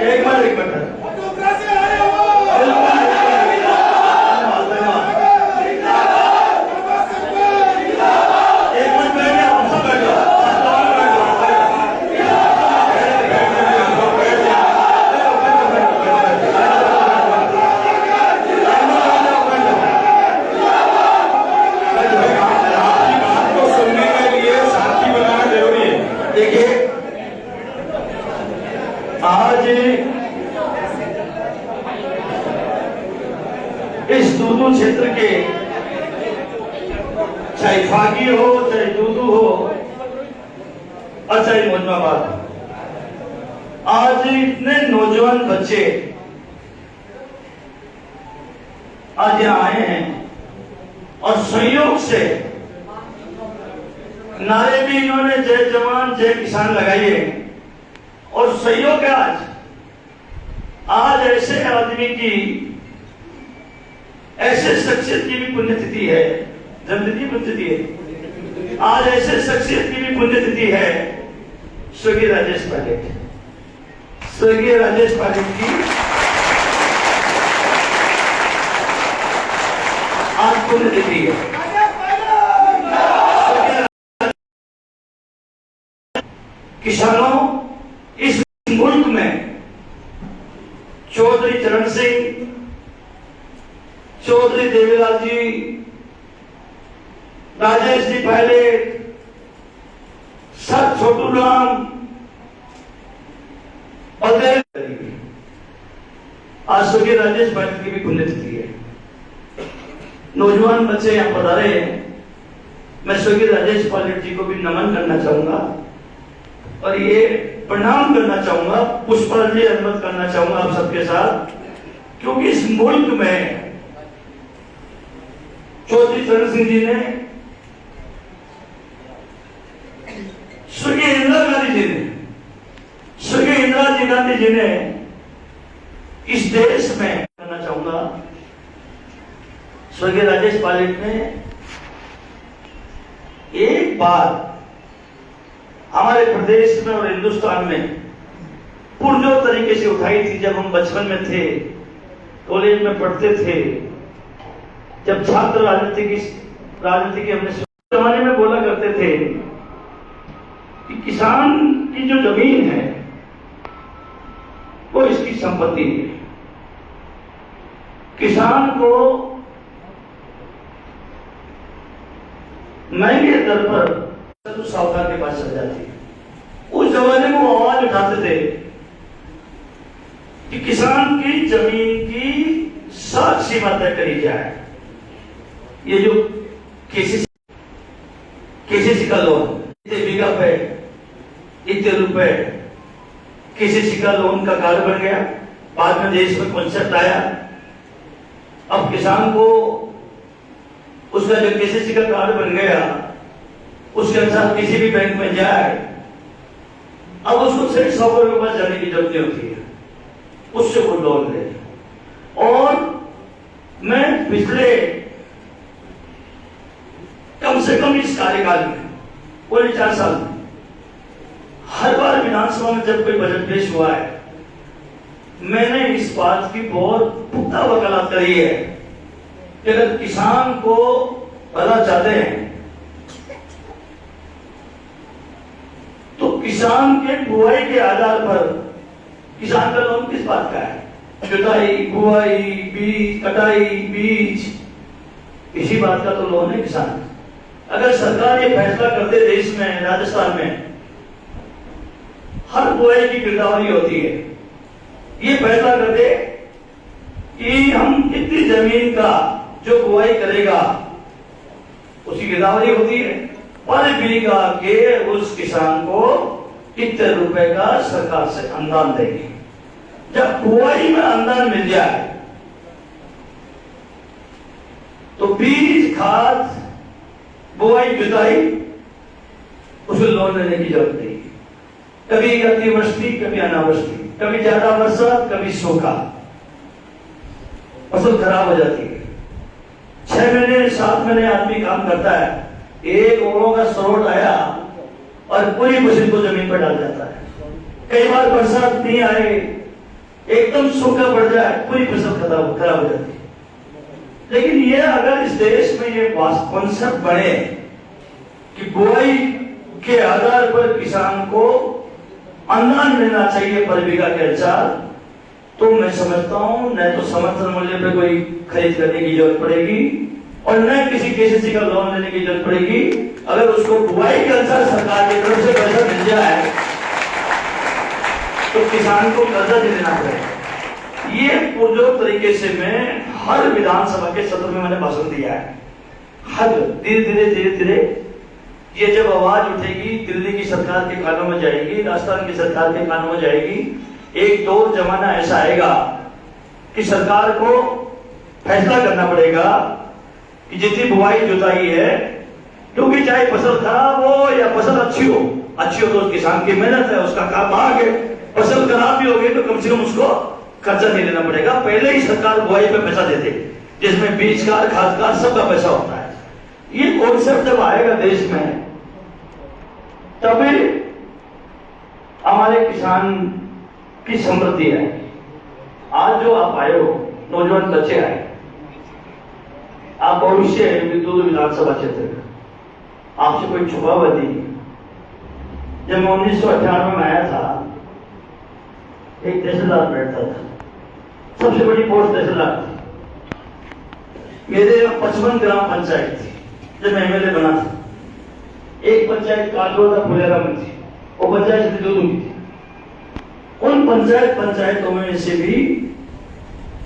एक मिनट आज इस दूदू क्षेत्र के चाहे फागी हो, चाहे दूदू हो और चाहे मोजमाबाद, आज इतने नौजवान बच्चे आज यहाँ आए हैं और संयोग से नारे भी इन्होंने जय जवान जय किसान लगाई है। और सहयोग है आज ऐसे आदमी की, ऐसे शख्सियत की भी पुण्यतिथि है, जन्मतिथि पुण्यतिथि है। आज ऐसे शख्सियत की भी पुण्यतिथि है, स्वर्गीय राजेश पायलट। स्वर्गीय राजेश पायलट की आज पुण्यतिथि है। किसानों, इस मुल्क में चौधरी चरण सिंह, चौधरी देवीलाल जी, राजेश जी पायलट, सर छोटू राम, बलदेव, आज स्वर्गीय राजेश पायलट की भी पुण्यतिथि है। नौजवान बच्चे यहां पधारे हैं। मैं स्वर्गीय राजेश पायलट जी को भी नमन करना चाहूंगा और ये प्रणाम करना चाहूंगा, पुष्पांजलि अर्पित करना चाहूंगा आप सबके साथ, क्योंकि इस मुल्क में चौधरी चरण सिंह जी ने, स्वर्गीय इंदिरा गांधी जी ने, स्वर्गीय इंदिरा गांधी जी ने इस देश में करना चाहूंगा, स्वर्गीय राजेश पायलट ने एक बार हमारे प्रदेश में और हिंदुस्तान में पुरजोर तरीके से उठाई थी। जब हम बचपन में थे, कॉलेज में पढ़ते थे, जब छात्र राजनीति की हमने जमाने में बोला करते थे कि किसान की जो जमीन है वो इसकी संपत्ति है। किसान को महंगे दर पर तो साहूकार के पास चल जाती है। उस जमाने में वो आवाज उठाते थे कि किसान की जमीन की सात सीमा तय करी जाए। ये जो केसीसी का लोन, इतने बीघा पे इतने रुपए, केसीसी का लोन का कार्ड बन गया। बाद में देश में कॉन्सेप्ट आया, अब किसान को उसका जो केसीसी का कार्ड बन गया उसके अनुसार किसी भी बैंक में जाए, अब उसको सिर्फ 100 रुपए के पास जाने की जरूरत नहीं होती है, उससे वो लोन ले। और मैं पिछले कम से कम इस कार्यकाल में, पूरे 4 साल में, हर बार विधानसभा में जब कोई बजट पेश हुआ है, मैंने इस बात की बहुत पुख्ता वकालत करी है कि अगर किसान को भला चाहते हैं तो किसान के बुआई के आधार पर, किसान का लोन किस बात का है? जुताई, बुआई, बीज, कटाई, बीज, इसी बात का तो लोन है किसान। अगर सरकार ये फैसला करते देश में, राजस्थान में हर बुआई की गिरदावरी होती है, ये फैसला करते कि हम कितनी जमीन का जो बुआई करेगा उसकी गिरदावरी होती है, पर बीघा के उस किसान को कितने रुपए का सरकार से अनुदान देंगे। जब बुआई में अनुदान मिल जाए तो बीज, खाद, बुआई, जुताई, उसे लोन लेने की जरूरत नहीं। कभी अतिवृष्टि, कभी अनावृष्टि, कभी ज्यादा वर्षा, कभी सूखा, फसल खराब हो जाती है। 6 महीने 7 महीने आदमी काम करता है, एक ओलों का स्रोत आया और पूरी फसल को जमीन पर डाल जाता है। कई बार बरसात नहीं आए एकदम सूखा पड़ जाए, पूरी फसल खराब हो जाती है। लेकिन ये अगर इस देश में ये कॉन्सेप्ट बने कि बुआई के आधार पर किसान को अनुदान मिलना चाहिए पर बीघा के अनुसार, तो मैं समझता हूं न तो समर्थन मूल्य पे कोई खरीद करने की जरूरत पड़ेगी और न किसी केसीसी का लोन लेने की जरूरत पड़ेगी। अगर उसको बुआई के अनुसार सरकार की तरफ से पैसा मिल जाए तो किसान को कर्जा नहीं देना पड़ेगा। ये पूर्वोक्त तरीके से मैं हर विधानसभा के सत्र में मैंने भाषण दिया है। हर धीरे धीरे ये जब आवाज उठेगी, दिल्ली की सरकार के कानों में जाएगी, राजस्थान की सरकार के कानों में जाएगी, एक दौर जमाना ऐसा आएगा कि सरकार को फैसला करना पड़ेगा कि जितनी बुआई जुताई है, क्योंकि चाहे फसल खराब हो या फसल अच्छी हो तो किसान की मेहनत है, उसका काम आगे। फसल खराब भी हो गई तो कम से कम उसको कर्जा नहीं लेना पड़ेगा। पहले ही सरकार बुआई पे पैसा देती, जिसमें बीज का, खाद का, सबका पैसा होता है। ये कॉन्सेप्ट जब आएगा देश में, तभी हमारे किसान की समृद्धि है। आज जो आप आए हो, नौजवान बच्चे आए, आप भविष्य है विद्युत विधानसभा क्षेत्र का, आपसे कोई छुपा हुआ नहीं। जब मैं 1998 में आया था, एक तहसीलदार बैठता था, सबसे बड़ी पोस्ट तहसीलदार थी। मेरे 55 ग्राम पंचायत थी जब मैं एमएलए बना था। एक पंचायत काटोदा फुलेरा में थी, वो पंचायत दूध की थी। उन पंचायतों में से भी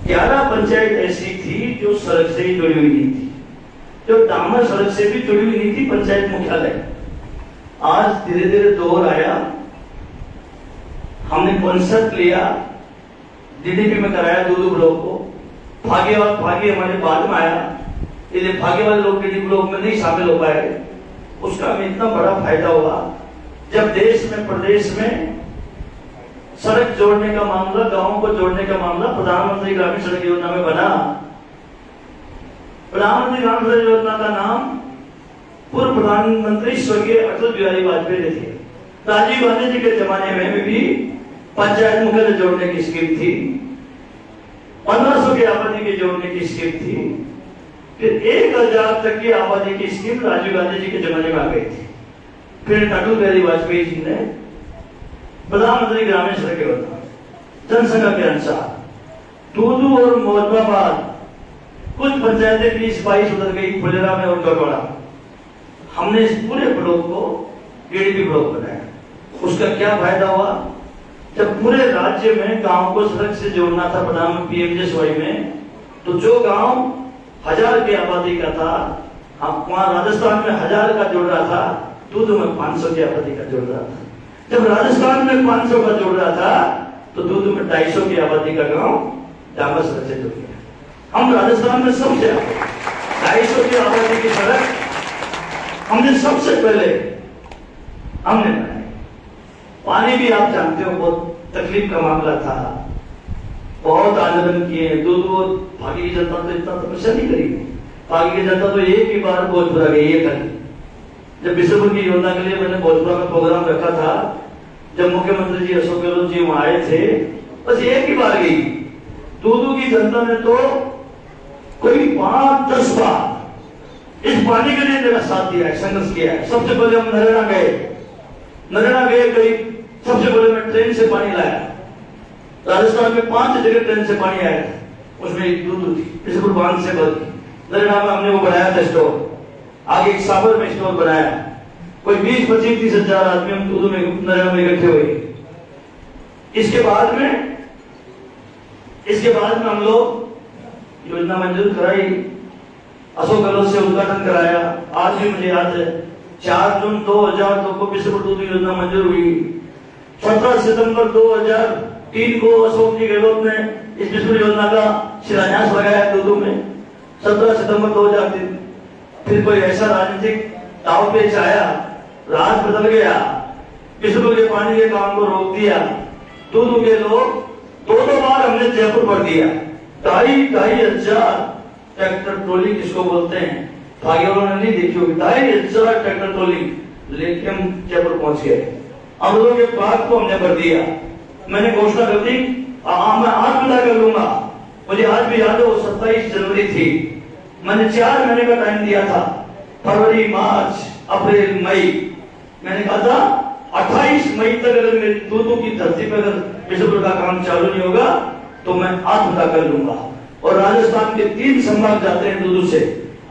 11 पंचायत ऐसी थी जो सड़क से ही जुड़ी हुई नहीं थी, जो डामर सड़क से भी जुड़ी हुई नहीं थी पंचायत मुख्यालय। आज धीरे धीरे दौर आया, हमने कॉन्सेप्ट लिया, डीडीपी में कराया दूध ब्लॉक को। भाग्य हमारे बाद में आया, इसलिए भाग्य वाले लोग डीडीपी ब्लॉक में नहीं शामिल हो पाए। उसका हमें इतना बड़ा फायदा हुआ जब देश में, प्रदेश में सड़क जोड़ने का मामला, गांवों को जोड़ने का मामला प्रधानमंत्री ग्रामीण सड़क योजना में बना। प्रधानमंत्री ग्रामीण सड़क योजना का नाम पूर्व प्रधानमंत्री स्वर्गीय अटल बिहारी वाजपेयी ने दिया। राजीव गांधी जी के जमाने में भी पंचायत मुख्यालय जोड़ने की स्कीम थी, 1500 की आबादी के जोड़ने की स्कीम थी, फिर 1000 तक की आबादी की स्कीम राजीव गांधी जी के जमाने में आ गई थी। फिर अटल बिहारी वाजपेयी जी ने प्रधानमंत्री ग्रामीण सड़क योजना, जनसंख्या के अनुसार दूदू और मोहद्दाबाद कुछ पंचायतें 20-22 उतर गई, फुलेरा में और गड़बड़ा। हमने इस पूरे ब्लॉक को डीडीपी ब्लॉक बनाया। उसका क्या फायदा हुआ? जब पूरे राज्य में गांव को सड़क से जोड़ना था प्रधानमंत्री पीएमजीएसवाई में, तो जो गांव 1000 की आबादी का था, हम वहां राजस्थान में 1000 का जोड़ रहा था, दूदू में 500 की आबादी का जोड़ रहा था। जब राजस्थान में 500 का जोड़ रहा था, तो दूदू में 250 की आबादी का गांव डामर सड़क से जुड़ गया। हम राजस्थान में सबसे 250 की आबादी की सड़क हमने सबसे पहले हमने बनाई। पानी भी आप जानते हो बहुत तकलीफ का मामला था, बहुत आंदोलन किए। दूदू भागी की जनता तो इतना तपस्या नहीं करी, भागी की जनता तो एक ही बार भोजपुरा गई है। कल जब बिशनपुर की योजना के लिए मैंने भोजपुरा में प्रोग्राम रखा था, जब मुख्यमंत्री जी अशोक गहलोत जी वहां आए थे, बस एक ही बार गई। दूदू की जनता ने तो कोई 5-10 बार इस पानी के लिए मेरा साथ दिया है, संघर्ष किया है। सबसे पहले हम नरेगा गए करीब, सबसे पहले मैं ट्रेन से पानी लाया। राजस्थान में 5 जगह ट्रेन से पानी आया था, उसमें एक दूदू थी, बिशनपुर बांध से भर। नरेगा में हमने वो बनाया था स्टोर, आगे एक साबर में स्टोर बनाया। कोई 20-25-30 हजार आदमी हम दूदू में नरेगा में इकट्ठे हुए। इसके बाद में हम लोग योजना मंजूर कराई, अशोक गहलोत से उद्घाटन कराया। आज भी मुझे याद है 4 जून 2002 को बिशनपुर दूध योजना मंजूर हुई। 17 सितंबर 2003 को अशोक जी गहलोत ने इस बिशनपुर योजना का शिलान्यास लगाया दूदू में। 17 सितंबर 2003 फिर कोई ऐसा राजनीतिक दाव पेच आया, राज बदल गया, बिशनपुर के पानी के काम को रोक दिया। दूदू के लोग 2 बार हमने जयपुर भर दिया। 2,500 ट्रैक्टर ट्रॉली किसको बोलते हैं, भाग्य वालों ने नहीं देखी होगी। 2,500 ट्रैक्टर ट्रॉली लेके हम जयपुर पहुंच गए। अमरूदों के बाग को हमने भर दिया। मैंने घोषणा कर दी मैं आज विदा कर लूंगा। मुझे आज भी याद है वो 27 जनवरी थी। मैंने 4 महीने का टाइम दिया था, फरवरी, मार्च, अप्रैल, मई। मैंने कहा था 28 मई तक अगर मेरी दूधू की धरती पर अगर बिजली का काम चालू नहीं होगा तो मैं आज विदा कर लूंगा। और राजस्थान के 3 संभाग जाते हैं दूधू से,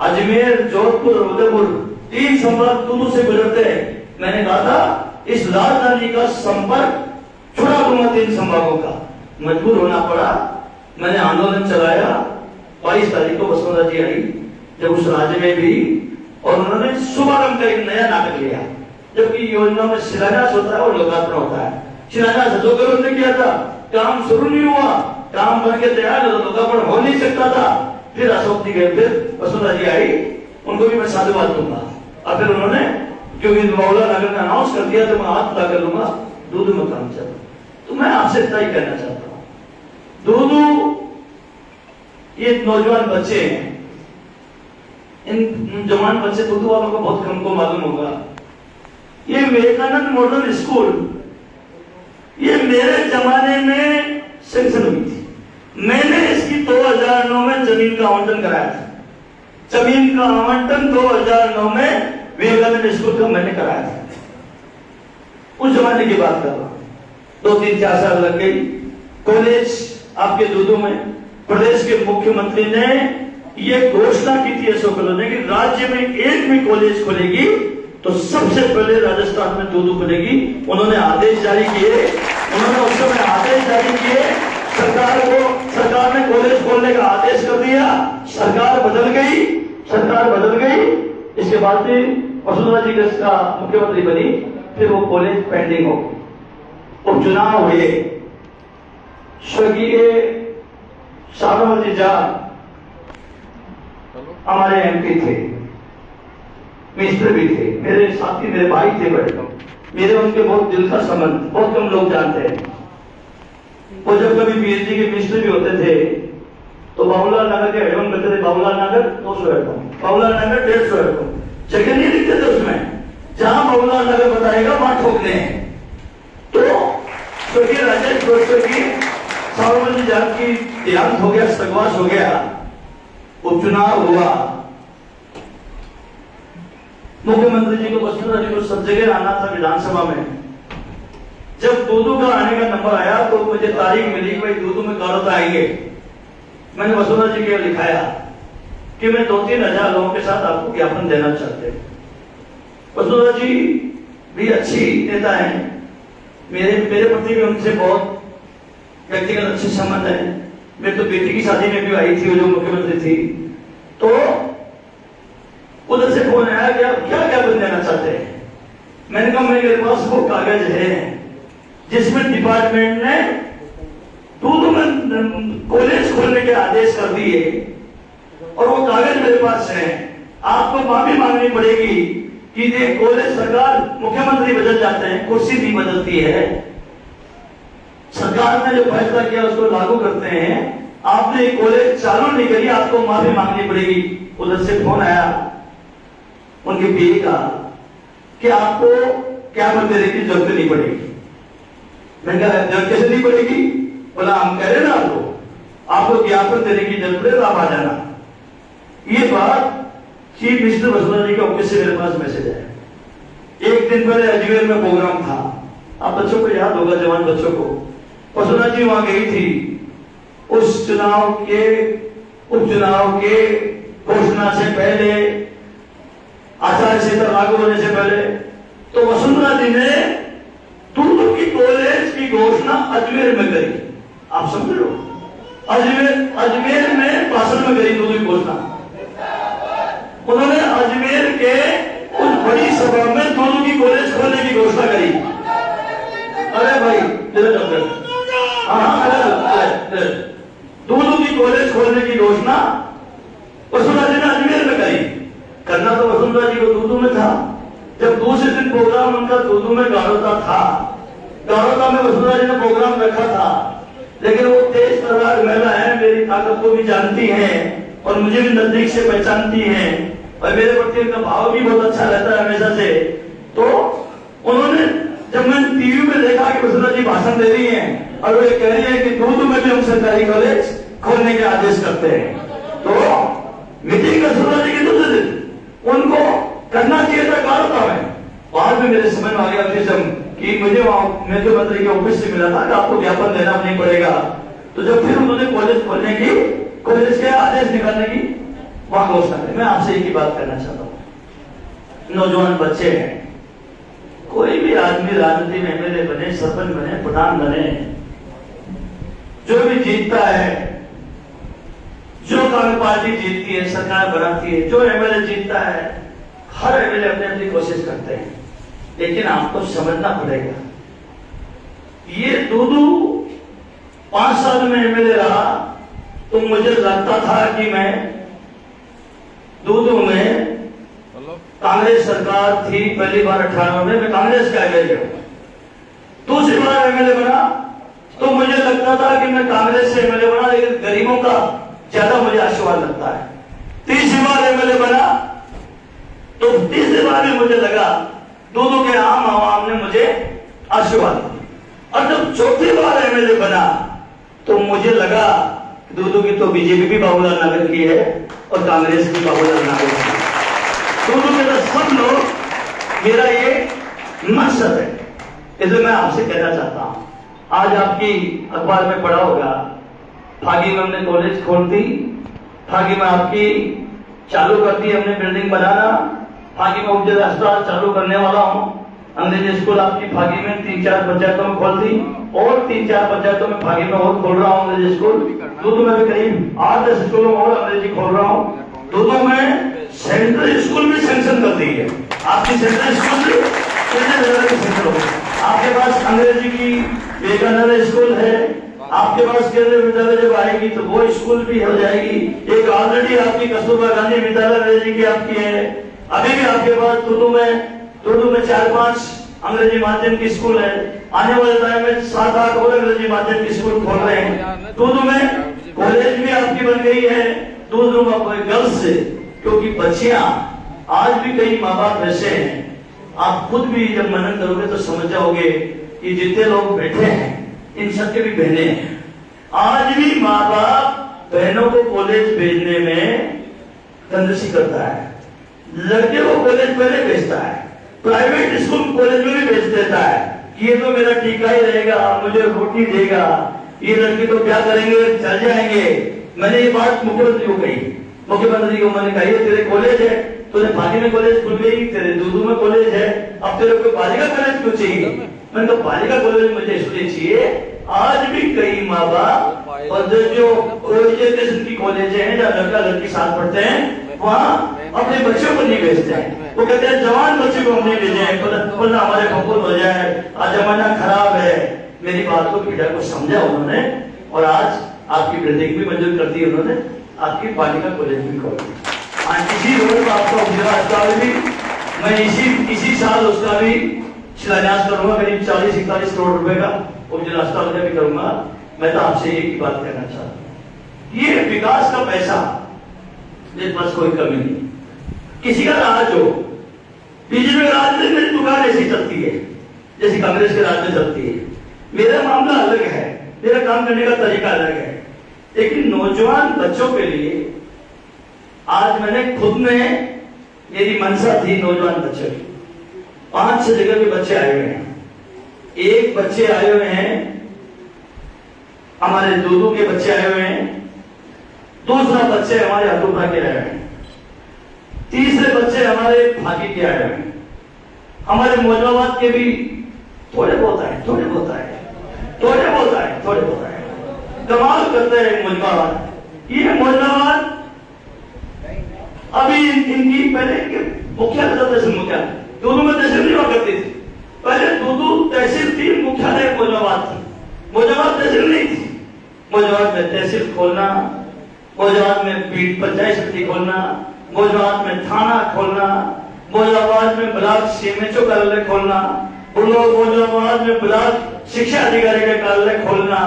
अजमेर, जोधपुर, उदयपुर, 3 संभाग दूधू से गुजरते हैं। मैंने कहा था इस राजधानी का संपर्क छुड़ा दूंगा 3 संभागों का। मजबूर होना पड़ा, मैंने आंदोलन चलाया। 22 तारीख को वसुंधरा जी आई जब उस राज्य में भी, और उन्होंने शुभारंभ का एक नया नाटक लिया। जबकि योजना में शिलान्यास होता है और लोकार्पण होता है। शिलान्यास जो उन्होंने किया था, काम शुरू नहीं हुआ, काम बन के तैयार, लोकार्पण हो नहीं सकता था। फिर अशोक जी गए, फिर वसुंधरा जी आई, उनको भी मैं साधुवाद दूंगा। और फिर उन्होंने क्योंकि मौला नगर ने अनाउंस कर दिया तो मैं हाथ उठा कर लूंगा, दूधू में काम चल। तो मैं आपसे इतना ही कहना चाहता हूँ, दूधू ये नौजवान बच्चे हैं, इन जवान बच्चे दूधू वालों को बहुत कम को मालूम होगा। ये विवेकानंद मॉडल स्कूल ये मेरे जमाने में सेंक्शन हुई थी। मैंने इसकी 2009 में जमीन का आवंटन कराया था। जमीन का आवंटन 2009 में विवेकानंद स्कूल का मैंने कराया था। उस जमाने की बात कर रहा हूं। 2-3-4 साल लग गई। कॉलेज आपके दूधू में प्रदेश के मुख्यमंत्री ने यह घोषणा की थी अशोक गहलोत ने कि राज्य में एक भी कॉलेज खुलेगी तो सबसे पहले राजस्थान में दूधू खुलेगी। उन्होंने आदेश जारी किए, उन्होंने उस समय आदेश जारी किए, सरकार ने कॉलेज खोलने का आदेश कर दिया। सरकार बदल गई। इसके बाद भी वसुंधरा जी का मुख्यमंत्री बनी, फिर वो कॉलेज पेंडिंग हो गई। उपचुनाव हुए, स्वर्गीय साबरमती जाट हमारे एमपी थे, मिनिस्टर भी थे, मेरे साथी, मेरे भाई थे बड़े, मेरे उनके बहुत दिल का संबंध बहुत कम लोग जानते हैं। वो जब कभी पीएचडी के मिनिस्टर भी होते थे तो बाबूलाल नगर के एडम करते थे। बाबूलाल नगर 200 एडम, बाबूलाल नगर 150 एडम, जगह नहीं लिखते थे उसमें। जहां बाबूलाल नगर बताएगा वहां ठोकने हैं। तो स्वर्गीय राजेश गोस्वामी की साबरमती जाट की देहांत हो गया, सर्गवास हो गया, उपचुनाव हुआ। मुख्यमंत्री जी को, वसुंधरा जी को सब जगह आना था विधानसभा में। जब दूधू का आने का नंबर आया तो मुझे तारीख मिली कि भाई दूधू में गाड़ोता आएंगे। मैंने वसुंधरा जी को लिखाया कि मैं 2-3 हजार लोगों के साथ आपको ज्ञापन देना चाहते हैं। वसुंधरा जी भी अच्छी नेता है, मेरे प्रति भी उनसे बहुत व्यक्तिगत अच्छे संबंध है। मेरी तो बेटी की शादी में भी आई थी, वो जो मुख्यमंत्री थी। तो उधर से फोन आया कि आप क्या ज्ञापन देना चाहते हैं। मैंने कहा मेरे पास वो कागज है जिसमें डिपार्टमेंट ने दूधू में कॉलेज खोलने के आदेश कर दिए और वो कागज मेरे पास है। आपको माफी मांगनी पड़ेगी कि ये कॉलेज, सरकार, मुख्यमंत्री बदल जाते हैं, कुर्सी भी बदलती है, सरकार ने जो फैसला किया उसको लागू करते हैं। आपने कॉलेज चालू नहीं करी, आपको माफी मांगनी पड़ेगी। उधर से फोन आया उनके पीए का कि आपको ज्ञापन देने की जरूरत नहीं पड़ेगी। मैंने कहा जरूरत कैसे नहीं पड़ेगी? बोला हम कह रहे ना आपको ज्ञापन देने की जरूरत है, आप आ जाना। ये बात चीफ मिनिस्टर वसुंधरा जी के ऑफिस से मेरे पास मैसेज आया। एक दिन पहले अजमेर में प्रोग्राम था, आप बच्चों को याद होगा, जवान बच्चों को। वसुंधरा जी वहां गई थी उस उपचुनाव के घोषणा से पहले, आचार संहिता लागू होने से पहले। तो वसुंधरा जी ने दूधू की कॉलेज की घोषणा अजमेर में करी। आप समझ लो, अजमेर में भाषण में करी दूधू की घोषणा। उन्होंने अजमेर के उस बड़ी सभा में दूधू की कॉलेज खोलने की घोषणा करी। अरे भाई दूधू की कॉलेज खोलने की घोषणा वसुंधरा जी ने अजमेर में करी। करना तो वसुंधरा जी को दूधू में था। जब दूसरे दिन प्रोग्राम उनका दूधू में गाड़ोता था, गाड़ोता में वसुंधरा जी ने प्रोग्राम रखा था, लेकिन वो तेज तर्रार महिला है, मेरी ताकत को भी जानती है और मुझे भी नजदीक से पहचानती है और मेरे प्रति उनका भाव भी बहुत अच्छा रहता है हमेशा से। तो उन्होंने जब मैंने टीवी में देखा कि वसुंधरा जी भाषण दे रही हैं और वो ये कह रही है कि दूध में भी हम सरकारी कॉलेज खोलने के आदेश करते हैं, तो मीटिंग वसुंधरा जी की दूसरे दिन उनको करना चाहिए था कार्यता में। बाद में मेरे समझ में आ गया कि मुझे वहां मुख्यमंत्री के ऑफिस से मिला था कि आपको ज्ञापन देना नहीं पड़ेगा। तो जब फिर उन्होंने कॉलेज खोलने की, कॉलेज के आदेश निकालने की वहां घोषणा करी। मैं आपसे एक ही बात करना चाहता हूं, नौजवान बच्चे हैं, कोई भी आदमी राजनीति में एमएलए बने, सरपंच बने, प्रधान बने, जो भी जीतता है, जो कांग्रेस पार्टी जीतती है, सरकार बनाती है, जो एमएलए जीतता है, हर एमएलए अपनी अपनी कोशिश करते हैं, लेकिन आपको समझना पड़ेगा ये दूदू 5 साल में एमएलए रहा तो मुझे लगता था कि मैं दूदू में कांग्रेस सरकार थी पहली बार 98 में, मैं कांग्रेस का एमएलए हूं। दूसरी बार एमएलए बना तो मुझे लगता था कि मैं कांग्रेस से एमएलए बना, लेकिन गरीबों का ज्यादा मुझे आशीर्वाद लगता है। तीसरी बार एमएलए बना तो तीसरी बार में मुझे लगा दूदू के आम आवाम ने मुझे आशीर्वाद दिया, और जब चौथी बार एमएलए बना तो मुझे लगा दूदू की तो बीजेपी भी बाबूलाल नगर की है और कांग्रेस भी बाबूलाल नगर की है। दूदू के तो सब लोग मेरा ये मकसद है। इसलिए मैं आपसे कहना चाहता हूं, आज आपकी अखबार में पढ़ा होगा फागी में हमने कॉलेज खोल दी, फागी में आपकी चालू कर दी हमने बिल्डिंग बनाना, फागी में उपजिला अस्पताल चालू करने वाला हूं, अंग्रेजी स्कूल आपकी फागी में 3-4 पंचायतों में खोल दी और 3-4 पंचायतों में फागी में और खोल रहा हूं अंग्रेजी स्कूल। दूदू में भी करीब 8-10 स्कूलों में और अंग्रेजी खोल रहा हूं। दूदू में सेंट्रल स्कूल भी सैंक्शन कर दी है, आपकी सेंट्रल स्कूल भी सेंट्रल हो। आपके पास अंग्रेजी की विवेकानंद स्कूल है, आपके पास केंद्रीय विद्यालय जब आएगी तो वो स्कूल भी हो जाएगी। एक ऑलरेडी आपकी कस्तूरबा गांधी विद्यालय अंग्रेजी की आपकी है। अभी भी आपके पास दूदू में 4-5 अंग्रेजी माध्यम की स्कूल है। आने वाले टाइम में 7-8 और अंग्रेजी माध्यम की स्कूल खोल रहे हैं। दूदू में कॉलेज भी आपकी बन गई है, दूदू में गर्ल्स से, क्योंकि बच्चियां आज भी कई माँ बाप ऐसे हैं, आप खुद भी जब मनन करोगे तो समझ जाओगे कि जितने लोग बैठे हैं इन सबके भी बहनें हैं। आज भी माँ बाप बहनों को कॉलेज भेजने में कंजूसी करता है, लड़के को कॉलेज पहले भेजता है, प्राइवेट स्कूल कॉलेज में भी भेज देता है कि ये तो मेरा टीका ही रहेगा, मुझे रोटी देगा, ये लड़की तो क्या करेंगे, चल जाएंगे। मैंने ये बात मुख्यमंत्री को कही, मुख्यमंत्री को मैंने कही तेरे कॉलेज है, तूने फागी में कॉलेज खुल गई, तेरे दूदू में कॉलेज है, अब तेरे को बालिका कॉलेज क्यों चाहिए? मैंने कहा बालिका कॉलेज मुझे इसलिए चाहिए, आज भी कई माँ बाप और जो एजुकेशन की कॉलेज है जहाँ लड़का लड़की साथ पढ़ते हैं वहाँ अपने बच्चों को नहीं भेजते हैं। वो कहते हैं जवान बच्चे को हम नहीं भेजे, बोलना हमारे बकुल हो जाए, आज जमाना खराब है। मेरी बात को पीड़ा को समझा उन्होंने और आज आपकी बिल्डिंग भी मंजूर कर दी उन्होंने, आपकी बालिका कॉलेज भी खोल दी। आज इसी रोड पर आपका उपजिला अस्पताल भी मैं इसी साल उसका भी शिलान्यास करूंगा, करीब 40-41 करोड़ रुपए का उपजिला अस्पताल का भी करूंगा। मैं तो आपसे एक ही बात कहना चाहता हूँ, ये विकास का पैसा मेरे पास कोई कमी नहीं, किसी का राज हो, बीजेपी के राज में मेरी दुकान ऐसी चलती है जैसी कांग्रेस के राज में चलती है। मेरा मामला अलग है, मेरा काम करने का तरीका अलग है, लेकिन नौजवान बच्चों के लिए आज मैंने खुद में, मेरी मंशा थी नौजवान बच्चों की, 5-6 जगह के बच्चे आए हुए हैं। एक बच्चे आए हुए हैं हमारे दूदू के बच्चे आए हुए हैं, दूसरा बच्चे हमारे हटूपा के आए हुए हैं, तीसरे बच्चे हमारे फागी के आए हुए हैं, हमारे मौजूदाबाद के भी थोड़े बहुत आए, कमाल करते हैं मौजूदाबाद। ये मौजूदाबाद अभी इनकी पहले मुख्यालय था, तहसील मुख्यालय, दूदू में तहसील नहीं हुआ करती थी, पहले दूदू तहसील थी, मुख्यालय मौजूदाबाद थी, मौजूदाबाद तहसील नहीं थी। मौजूदाबाद में तहसील खोलना, मौजूदाबाद में पीठ पंचायत समिति खोलना, मौजूदाबाद में थाना खोलना, मौजूदाबाद में ब्लॉक सीएमएचओ कार्यालय खोलना, मौजूदाबाद में ब्लॉक शिक्षा अधिकारी का कार्यालय खोलना,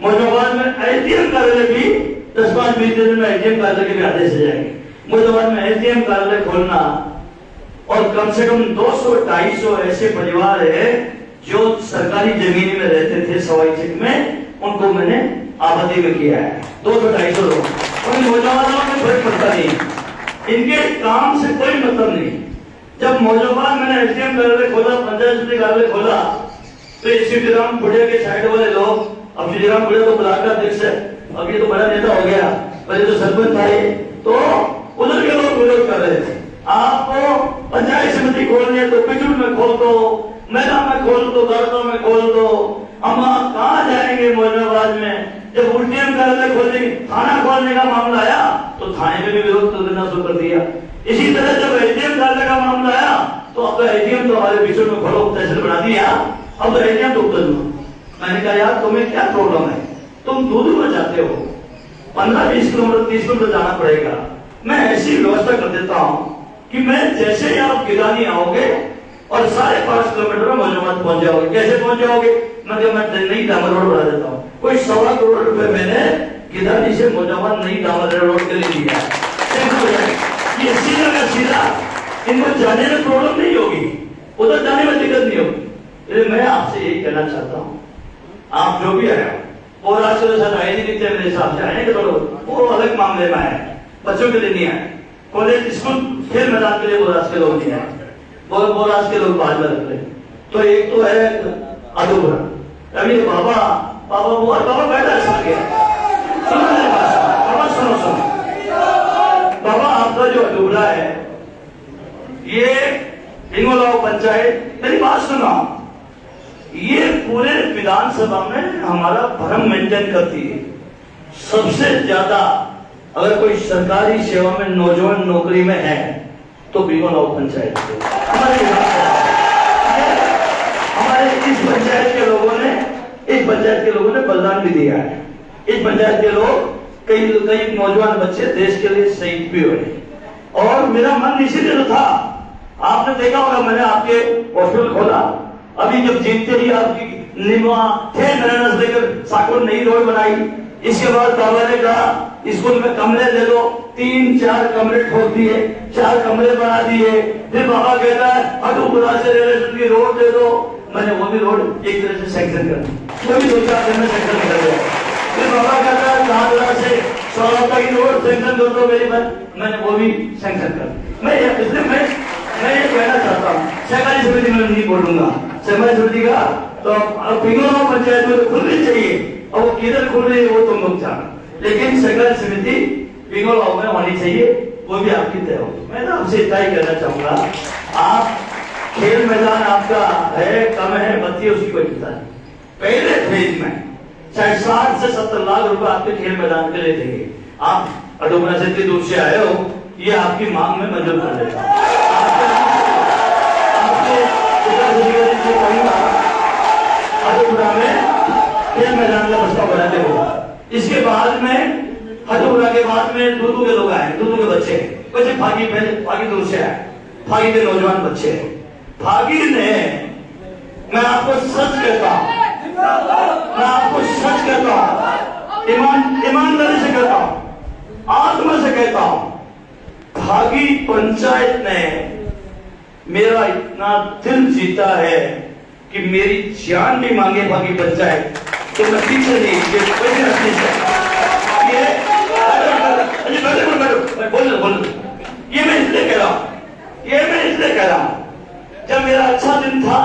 मौजूदाबाद में एसडीएम कार्यालय भी 10-20 दिन में एसडीएम कार्यालय के भी आदेश हो जाएंगे, मौजूदाबाद में एसडीएम कार्यालय खोलना। और कम से कम 200-250 ऐसे परिवार है जो सरकारी जमीन में रहते थे सवाई चक में, उनको मैंने आबादी में किया है 200-250 लोग। और मौजूदाबाद में फर्क पड़ता नहीं, इनके काम से कोई मतलब नहीं। जब मौजूदाबाद मैंने एसडीएम कार्यालय खोला, पंचायत समिति कार्यालय खोला, तो श्रीराम बुढ़िया के साइड वाले लोग, अब श्रीराम बुढ़िया तो ब्लॉक का अध्यक्ष है, अब ये तो बड़ा नेता हो गया, पहले तो सरपंच था ये, तो उधर के लोग विरोध कर रहे थे। आपको पंचायत समिति खोलनी है तो पिछुड़ में खोल दो, मैदान में खोल दो, दर्दों में खोल दो। हम कहाँ जाएंगे मौजूदाबाद में? जब एसडीएम कार्यालय खोलने, थाना खोलने का मामला आया तो थाने में भी विरोध करना शुरू कर दिया। इसी तरह जब एसडीएम कार्यालय का मामला आया तो अब एसडीएम तो हमारे बीच में खोलो, तहसील बना दिया, अब एसडीएम तो उतर। मैंने कहा यार तुम्हें क्या प्रॉब्लम है, तुम दूर में जाते हो, 15-20 किलोमीटर 30 किलोमीटर जाना पड़ेगा। मैं ऐसी व्यवस्था कर देता हूँ कि मैं जैसे ही आप गिलानी आओगे और 5.5 किलोमीटर में मौजूदाबाद पहुंच जाओगे। कैसे पहुंच जाओगे? मैं नई डामर रोड बना देता हूँ। कोई 1.25 करोड़ रुपए मैंने गिलानी से मौजूदाबाद नई डामर रोड के लिए दिया है। ये सीधा का सीधा, इनको जाने में प्रॉब्लम नहीं होगी, उधर जाने में दिक्कत नहीं होगी। इसलिए मैं आपसे यही कहना चाहता हूँ, आप जो भी आए वो राष्ट्र के साथ आए नहीं, मेरे हिसाब से आए नहीं, वो अलग मामले में आए, बच्चों के लिए नहीं आए। कॉलेज स्कूल खेल मैदान के लिए वो राष्ट्र के लोग नहीं आए, वो राष्ट्र के लोग बाद में रख ले। तो एक तो है अधूरा, अभी बाबा बैठा सुनो बाबा, आपका जो अधूरा है ये हिंगोलाव पंचायत, मेरी बात सुनो, ये पूरे विधानसभा में हमारा भरम मेंटेन करती है। सबसे ज्यादा अगर कोई सरकारी सेवा में नौजवान नौकरी में है तो हिंगोलाव पंचायत हमारे इस पंचायत के लोगों ने बलिदान भी दिया है। इस पंचायत के लोग कई नौजवान बच्चे देश के लिए शहीद भी हुए। और मेरा मन इसीलिए तो था, आपने देखा होगा मैंने आपके हॉस्पिटल खोला, अभी जब जीतते ही आपकी निमा थे नरेंद्र लेकर साकुर नई रोड बनाई। इसके बाद बाबा ने कहा स्कूल में कमरे ले लो, 3-4 कमरे ठोक दिए, 4 कमरे बना दिए। फिर बाबा कहता है अटूपुरा से रेलवे स्टेशन की रोड दे दो, मैंने वो भी रोड एक तरह से सैंक्शन कर दी, वो भी 2-4 दिन में सैंक्शन कर दिया। फिर बाबा कहता है कहां से सौरभा की रोड सैंक्शन कर दो मेरी बात, मैंने वो भी सैंक्शन कर दी। मैं ये कहना चाहता हूँ, सहकारी समिति में नहीं बोलूंगा, सहकारी समिति का तो हिंगोलाव पंचायत में तो खुलनी चाहिए, और वो किधर खुल रही है वो तुम लोग जानो, लेकिन सहकारी समिति हिंगोलाव में होनी चाहिए, वो भी आपकी तय होगी। मैं ना आपसे इतना ही कहना चाहूंगा, आप खेल मैदान आपका है कम है, बत्ती उसकी कोई चिंता नहीं। पहले फेज में 60 से 70 लाख रुपए आपके खेल मैदान के लिए देंगे। आप अडोबरा से इतनी दूर से आए हो, ये आपकी मांग में मंजूर कर लेता हूं। अडोबरा में खेल मैदान का प्रस्ताव बनाते हो। इसके बाद में अडोबरा के बाद में दूदू के लोग आए, दूदू के बच्चे वैसे फागी दूर से आए, फागी के नौजवान बच्चे। फागी ने, मैं आपको सच कहता हूं, ईमानदारी से कहता हूं, आत्मा से कहता हूं, भागी पंचायत ने मेरा इतना दिल जीता है कि मेरी जान भी मांगे भागी पंचायत, तो मैं पीछे नहीं, बोल ये मैं इसलिए कह रहा हूं, जब मेरा अच्छा दिन था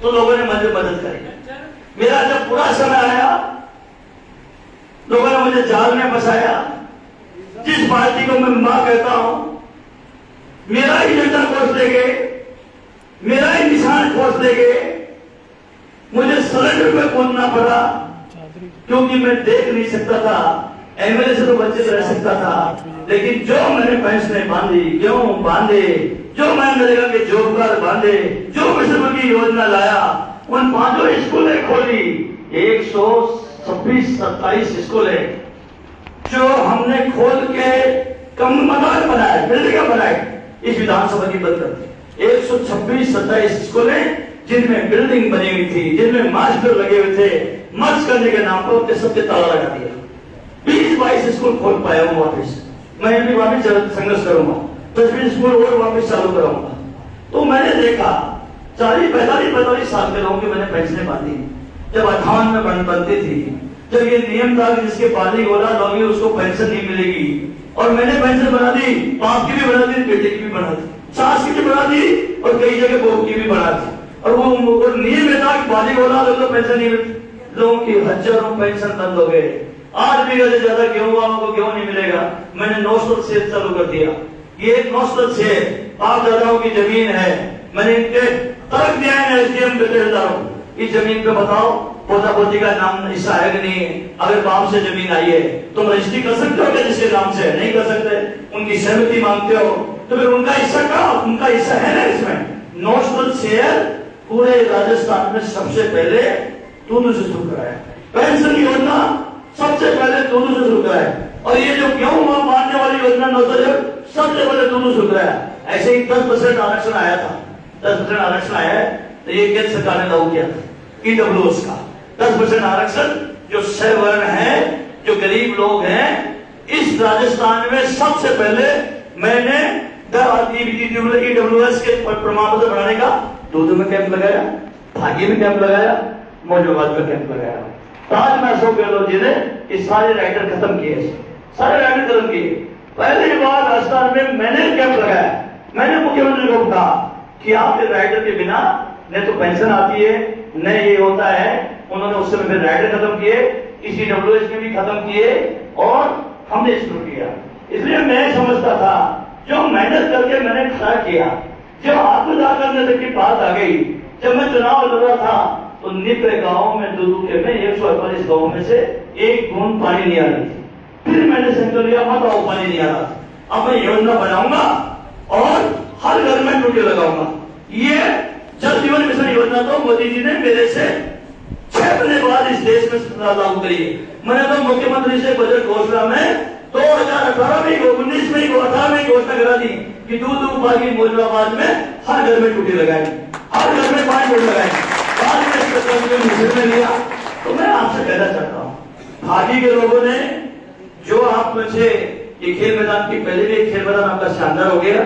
तो लोगों ने मुझे मदद करी। मेरा जब बुरा समय आया लोगों ने मुझे जाल में फंसाया। जिस पार्टी को मैं मां कहता हूं, मेरा ही झंडा खोज देंगे, मेरा ही निशान खोज देंगे। मुझे सरेंडर में बोलना पड़ा क्योंकि मैं देख नहीं सकता था, एमएलए से तो बच्चे रह सकता था, लेकिन जो मैंने फैसले बांधे, जो मैंने नरेगा के जॉब कार्ड बांधे, जो मिशन की योजना लाया, उन 5 स्कूलें खोली, 126-27 स्कूलें जो हमने खोल के कम मकान बनाए, बिल्डिंग बनाए, इस विधानसभा की बंद कर दी। 126-27 स्कूलें जिनमें बिल्डिंग बनी हुई थी, जिनमें मास्टर लगे हुए थे, मर्ज करने के नाम पर उनके सबके ताला लगा दिया। 20-22 स्कूल खोल पाया हूं वापिस, मैं भी वापिस संघर्ष करूंगा, 10-20 स्कूल और वापिस चालू कराऊंगा। तो मैंने देखा 40-45 साल के लोगों की मैंने पेंशनें बांधी। जब 58 में बनती थी, जब ये नियम था कि जिसके बालिग औलाद होगी उसको पेंशन नहीं मिलेगी, और मैंने पेंशन बना दी, बाप की भी बना दी, बेटे की भी बना दी, सास की भी बना दी, और कई जगह बहू की भी बना दी। और वो नियम में था कि बालिग औलाद हो तो पेंशन नहीं मिलती। लोगों की हजारों पेंशन बंद हो गए। 8 बीघा से ज्यादा गेहूं वालों को गेहूं नहीं मिलेगा। मैंने नौशल सेल चालू कर दिया। ये नौशल सेल बाप दादाओं की जमीन है, मैंने इनके तर्क दिया है एसडीएम बेटेदारों, इस जमीन पे बताओ पोता पोती का नाम हिस्सा है कि नहीं। अगर बाप से जमीन आई है तुम रजिस्ट्री कर सकते हो क्या? जिसके नाम से नहीं कर सकते, उनकी सहमति मांगते हो तो फिर उनका हिस्सा का उनका हिस्सा है ना इसमें। नौशल शेयर पूरे राजस्थान में सबसे पहले तूनू से शुरू कराया। पेंशन योजना सबसे पहले तूनू से शुरू कराया। और ये जो गेहूं बांटने वाली योजना सबसे पहले तूनू शुरू कराया। ऐसे ही 10% आरक्षण आया था। 10% आरक्षण आया है तो ये केंद्र सरकार ने लागू किया था ईडब्ल्यूएस का 10% आरक्षण। जो सवर्ण है, जो गरीब लोग हैं, इस राजस्थान में सबसे पहले मैंने ईडब्ल्यूएस के प्रमाण पत्र बनाने का दूध में कैंप लगाया, भागी में कैंप लगाया, मौजूदाबाद में कैंप लगाया। आज मैं अशोक गहलोत जी ने ये सारे राइटर खत्म किए, सारे राइटर खत्म किए। पहली बार राजस्थान में मैंने कैंप लगाया। मैंने मुख्यमंत्री को कहा कि आपके राइटर के बिना न तो पेंशन आती है न ये होता है। उन्होंने उस समय फिर राइटर खत्म किए, इसी डब्ल्यूएच के भी खत्म किए और हमने शुरू किया। इसलिए मैं समझता था जो मेहनत करके मैंने खड़ा किया, जब आत्मदाह करने तक की बात आ गई, जब मैं चुनाव लड़ रहा था तो निपरे गांव में दूध में 148 गांव में से एक बूंद पानी नहीं आ रही थी। फिर मैंने संकल्प लिया मत आओ पानी नहीं आ रहा, अब मैं योजना बनाऊंगा और हर घर में टूटी लगाऊंगा। ये जल जीवन मिशन योजना तो मोदी जी ने मेरे से 6 महीने बाद इस देश में लागू करी है। मैंने तो मुख्यमंत्री से बजट घोषणा में 2018 में 19 में 18 में घोषणा करा दी कि दूध भागी मौजूदाबाद में हर घर में टूटी लगाई, हर घर में पानी टूटी लगाई। बाद में मिशन में लिया। तो मैं आपसे कहना चाहता हूँ, भागी के लोगों ने जो आप मुझे ये खेल मैदान की पहले भी खेल मैदान आपका शानदार हो गया,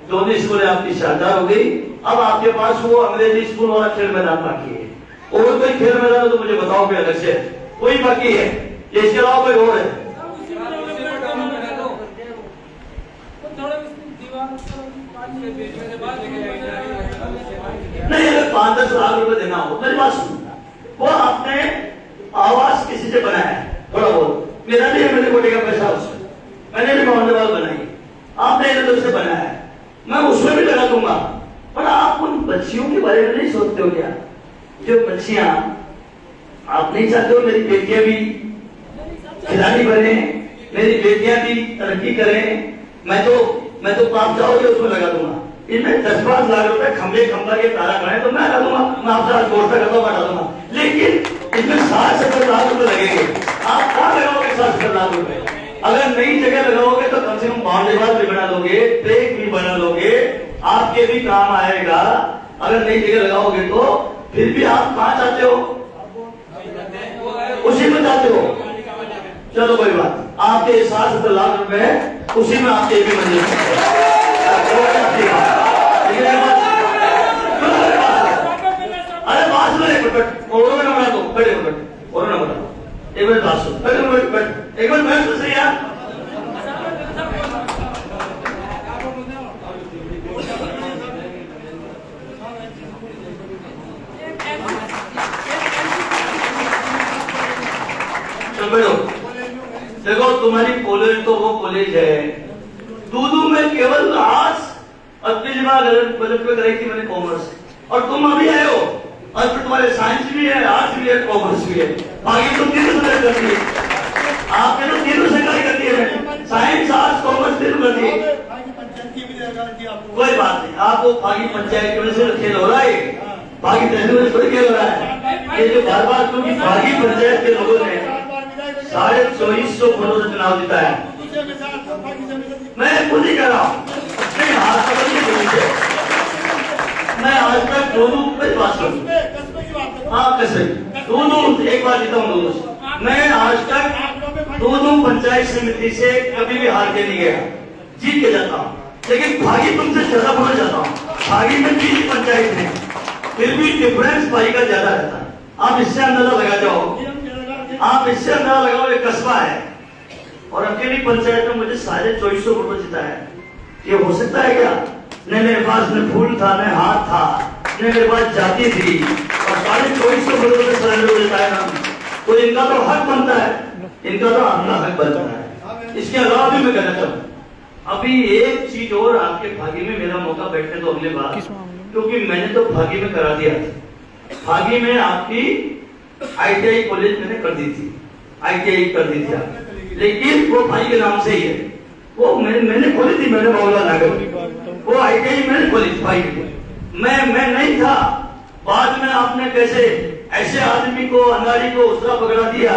दोनों स्कूलें आपकी शानदार हो गई। अब आपके पास वो अंग्रेजी स्कूल वाला खेल मैदान बाकी है। और कोई खेल मैदान तो मुझे बताओ कि अलग से कोई बाकी है, इसके अलावा कोई और है? नहीं, अगर 5-10 लाख रुपए देना हो मेरी बात सुन, वो आपने आवास किसी से बनाया है थोड़ा बहुत, मेरा भी है, मेरे कोटे का पैसा उसमें, मैंने भी मोहल्लेवाल बनाई, आपने इधर से बनाया है, मैं उसमें भी लगा दूंगा। पर आप उन बच्चियों के बारे में नहीं सोचते हो क्या? जो बच्चियां आप नहीं चाहते हो मेरी बेटियां भी खिलाड़ी बने, मेरी बेटियां भी तरक्की करें। मैं तो आप जाओगे उसमें लगा दूंगा। इनमें 10-5 लाख रुपए खंभा के तारा बने तो मैं लगा दूंगा, मैं आपसे आज घोषणा करता हूँ बता दूंगा। लेकिन इसमें 60-70 लाख रुपए लगेंगे। आप कहाँ लगाओगे 60-70 लाख रुपए? अगर नई जगह लगाओगे तो कम से कम बाउंड्रीवाल भी बना लोगे, ट्रैक भी बना लोगे, आपके भी काम आएगा। अगर नई जगह लगाओगे तो फिर भी आप कहाँ चाहते हो? उसी में चाहते हो। चलो कोई बात, आपके 60-70 लाख रुपए उसी में आपके भी मंजूर अरे बात सुनो, एक मिनट और ना बता दो, खड़े हो और ना बता दो, एक मिनट बात सुनो, एक मिनट मैं तो सही यार। चल बैठो। देखो तुम्हारी कॉलेज तो वो कॉलेज है, दूदू में केवल आर्ट्स और बजट पे कराई थी मैंने कॉमर्स, और तुम अभी आए हो और फिर तुम्हारे साइंस भी है, आर्ट्स भी है, कॉमर्स भी है। बाकी तुम तीनों से करती है, आपने तो तीनों से करती है, साइंस आर्ट्स कॉमर्स तीनों करती है। कोई बात नहीं, आपको भागी पंचायत की वजह से खेल हो रहा है, भागी तहसील में थोड़ी खेल हो रहा है। ये जो बार क्योंकि भागी पंचायत के लोगों ने 2450 वोटों से चुनाव जीता है, मैं खुद ही कह रहा हूँ, मैं आज तक दोनों बात करूँ, हाँ कैसे दोनों एक बार जीता हूँ दोनों से। मैं आज तक दोनों पंचायत समिति से कभी भी हार के नहीं गया, जीत के जाता हूँ। लेकिन भागी तुमसे ज्यादा बोलना चाहता हूँ। भागी में 20 पंचायत है फिर भी डिफरेंस भाई का ज्यादा रहता है। आप इससे अंदाजा लगा जाओ, आप इससे अंदाजा लगाओ, एक कस्बा है और अकेली पंचायत में मुझे 2450 वोटों जिता है। ये हो सकता है क्या? नहीं, मेरे पास न फूल था, न हाथ था, न मेरे पास जाति थी और 2450 वोटों से सरेंडर हो जाता है ना। तो इनका तो हक बनता है, इनका तो अपना हक बनता है। इसके अलावा भी मैं कहना चाहूँ, अभी एक चीज और, आपके भागी में मेरा मौका बैठने तो अगली बार, क्योंकि मैंने तो भागी में करा दिया था। भागी में आपकी ITI कॉलेज मैंने कर दी थी, ITI कर दी थी आप, लेकिन वो भाई के नाम से ही है। वो मैंने खोली थी, मैंने मौला नगर, वो ITI मैंने खोली थी भाई की। मैं नहीं था। बाद में आपने कैसे ऐसे आदमी को, अंगारी को उसका पकड़ा दिया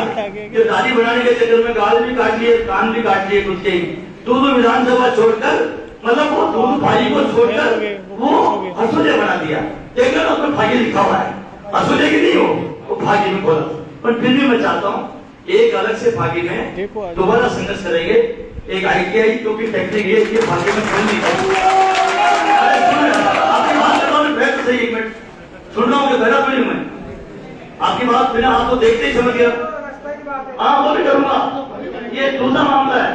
जो दाढ़ी बनाने के चक्कर में गाल भी काट लिए, कान भी काट लिए खुद के। दूध विधानसभा छोड़कर, मतलब वो दूध भाई को छोड़कर वो असुले बना दिया। देखो ना उसमें भागी लिखा हुआ है, असुले की नहीं हो, वो भागी में खोला। पर फिर भी मैं चाहता हूँ एक अलग से भागी में दोबारा संघर्ष करेंगे। एक ITI क्योंकि टेक्निक ये भागी में खोल दी। आपकी बात करता हूँ, बैठ सही, एक मिनट सुन रहा हूँ, बैठा तो नहीं मैं आपकी बात बिना आपको देखते ही समझ गया। हाँ वो भी करूंगा, ये दूसरा मामला है,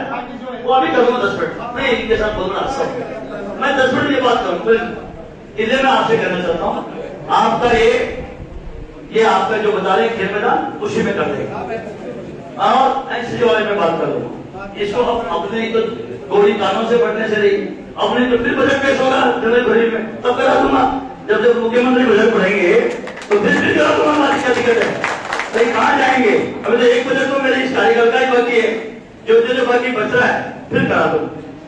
वो अभी करूंगा 10 मिनट। मैं इनके साथ बोल रहा हूँ, मैं 10 मिनट ये बात करूँ। इसलिए मैं आपसे कहना चाहता हूँ, आपका ये आपका जो बता रहे खेल मैदान उसी में कर देगा और ऐसे जो मैं बात कर लूंगा। इसको अपने तो गोली कानों से बढ़ने से नहीं, अपने तो फिर बजट पेश होगा जनवरी फरवरी में, तब करा दूंगा। जब मुख्यमंत्री बजट पढ़ेंगे तो फिर करा दूंगा। हमारी क्या दिक्कत है? कहीं कहाँ जाएंगे? अभी तो एक बजट तो मेरे इस कार्यकाल का ही बाकी है, जो बाकी बच रहा है फिर करा दो।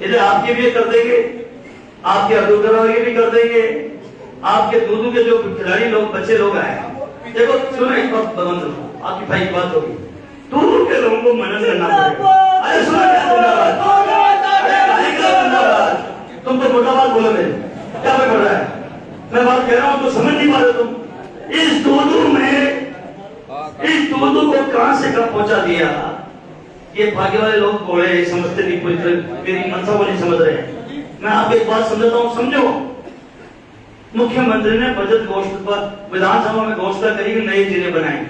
इसलिए आपके भी कर देंगे, आपके अब्दुल कलाम के भी कर देंगे, आपके दूधू के जो खिलाड़ी लोग, बच्चे लोग आए। देखो सुनो, एक बात बंद, आपकी भाई की बात होगी, दूधू के लोगों को मनन करना पड़ेगा। अरे सुनो, तुम तो मोटा बात बोलो, मेरे क्या मैं बोल रहा है? मैं बात कह रहा हूँ तो समझ नहीं पा रहे तुम। इस दूधू को कहां से कब पहुंचा दिया? ये भागे वाले लोग बोले समझते नहीं, पूरी तरह मेरी मनसा को नहीं समझ रहे हैं। मैं आपको एक बात समझाता हूँ, समझो। मुख्यमंत्री ने बजट घोषणा पर विधानसभा में घोषणा करी कि नए जिले बनाएंगे।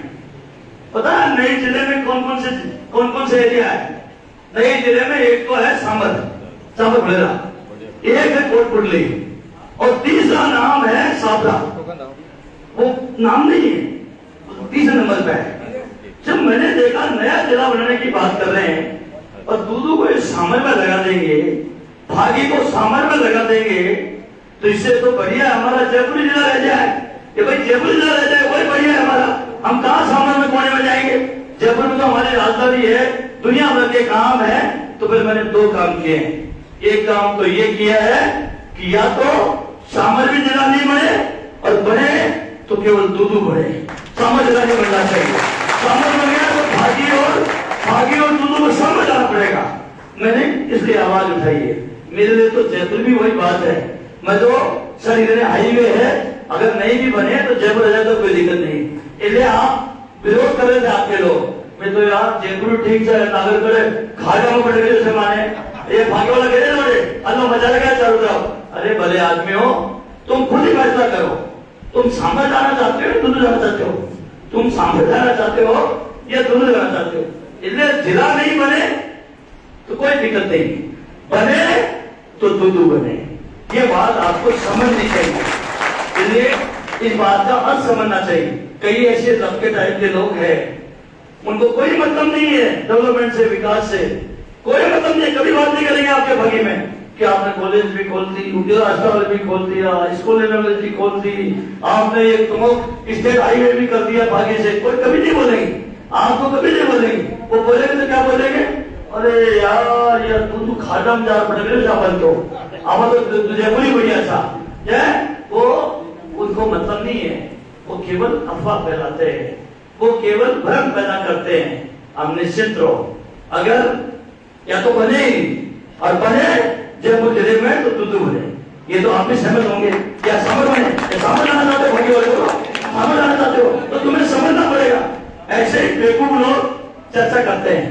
पता है नए जिले में कौन कौन से एरिया है? नए जिले में एक तो है सांबर भुलेरा, एक है कोटपुटली और तीसरा नाम है साबरा। वो नाम नहीं है, तीसरे नंबर पे है। जब मैंने देखा नया जिला बनाने की बात कर रहे हैं और दूधू को सामर में लगा देंगे, भागी को सामर में लगा देंगे, तो इससे तो बढ़िया हमारा जयपुर जिला रह जाए। कि भाई जयपुर जिला रह जाए वही बढ़िया है हमारा। हम कहाँ सामर में कोने में जाएंगे? जयपुर में तो हमारी राजधानी है, दुनिया भर के काम है। तो फिर मैंने 2 काम किए हैं। एक काम तो ये किया है कि या तो सामर भी जिला नहीं बने और बने तो केवल दूधू बने, सामर जिला नहीं बनना चाहिए। सामर बन गया तो भागी और दूधू को समझ आना पड़ेगा। मैंने इसलिए आवाज उठाई है। मेरे लिए तो जयपुर भी वही बात है। मैं तो सर हाईवे है, अगर नहीं भी बने तो जयपुर आ जाए तो कोई दिक्कत नहीं। इसलिए आप विरोध कर रहे थे आपके लोग, मैं तो यार जयपुर ठीक से नागर करे खाजा में पड़ गए जैसे माने ये भागे वाला कह रहे अल्लाह मजा लगा चारों तरफ। अरे भले आदमी हो, तुम खुद ही फैसला करो, तुम सांभर जाना चाहते हो, दूधू जाना चाहते हो? तुम सांभर जाना चाहते हो या दूधू जाना चाहते हो? इसलिए जिला नहीं बने तो कोई दिक्कत नहीं, बने तो दूधू बने। ये बात आपको समझनी चाहिए। इसलिए इस बात का अर्थ समझना चाहिए। कई ऐसे तबके टाइप के लोग हैं, उनको कोई मतलब नहीं है डेवलपमेंट से, विकास से कोई मतलब नहीं। कभी बात नहीं करेंगे आपके भागी में कि आपने कॉलेज भी खोल दी, अस्पताल भी खोल दिया, स्कूल भी खोल दी, आपने एक स्टेट हाईवे भी कर दिया भागी से। कोई कभी नहीं बोलेंगे, आपको कभी नहीं बोलेंगे। वो बोलेंगे तो क्या बोलेंगे? अरे यार तू खाटा में जा पड़ेगा चावल तो अब तो तुझे बुरी बढ़िया था। वो उनको मतलब नहीं है, वो केवल अफवाह फैलाते हैं, वो केवल भ्रम पैदा करते हैं। अब निश्चित रहो, अगर या तो बने और बने जयपुर जिले में तो दूधू बने, ये तो आप भी सहमत होंगे। या समझ बने, समझ आना चाहते हो भागी वाले को, समझ आना चाहते हो तो तुम्हें समझना पड़ेगा। ऐसे ही बेवकूफ लोग चर्चा करते हैं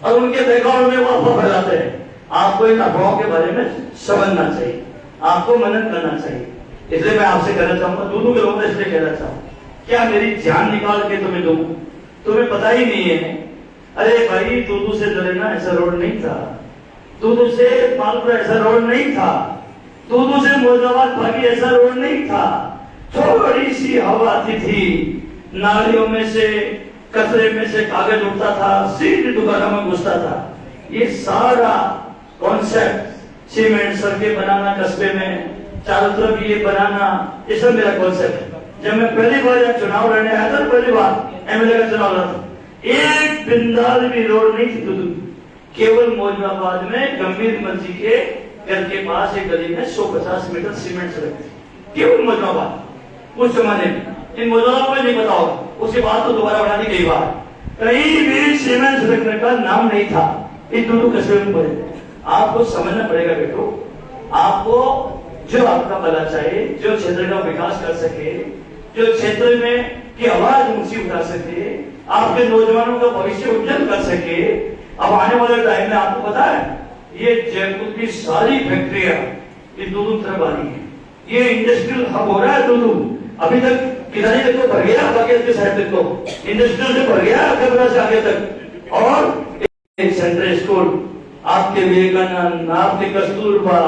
और उनके बैकग्राउंड में वो अफवाह फैलाते हैं। आपको इन अफवाहों के बारे में समझना चाहिए, आपको मनन करना चाहिए। इसलिए मैं आपसे कहना चाहूंगा, दूधू के लोगों से इसलिए कहना चाहूँ, क्या मेरी जान निकाल के तुम्हें दूं? तुम्हें पता ही नहीं है। अरे भाई, दूधू से दलेना ऐसा रोड नहीं था, दूधू से मालपुरा ऐसा रोड नहीं था, दूधू से मुर्दाबाद भागी ऐसा रोड नहीं था। थोड़ी सी हवा आती थी, नालियों में से, कचरे में से कागज उठता था, सीधे दुकानों में घुसता था। ये सारा कॉन्सेप्ट, सीमेंट सड़कें बनाना कस्बे में, चारों तरफ ये बनाना, ये सब मेरा कॉन्सेप्ट है। जब मैं पहली बार यहाँ चुनाव लड़ने आया था, पहली बार एमएलए का चुनाव लड़ा था, एक बिंदाल भी रोड नहीं थी दूधू। केवल मौजूदाबाद में गंभीर मंत्री के घर के पास एक गली में 150 मीटर सीमेंट सड़क थी, केवल मौजूदाबाद उस जमाने में। इन मौजूदाबाद में नहीं पता होगा, उसके बाद तो दोबारा बना दी कई बार। कहीं भी सीमेंट सड़क का नाम नहीं था इस दूधू कस्बे में पड़े। आपको समझना पड़ेगा बेटो, आपको जो आपका भला चाहे, जो क्षेत्र का विकास कर सके, जो क्षेत्र में की आवाज ऊंची उठा सके, आपके नौजवानों का भविष्य उज्जवल कर सके। अब आने वाले टाइम में आपको पता है, ये जयपुर की सारी फैक्ट्रियां इस दूधू तरफ आ रही है। ये इंडस्ट्रियल हब हो रहा है दूधू। अभी तक किधर तक तो भर गया, बाकी के साइड तक तो इंडस्ट्रियल से भर गया, कबरा से आगे तक। और एक सेंट्रल स्कूल, आपके विवेकानंद, आपके कस्तूरबा,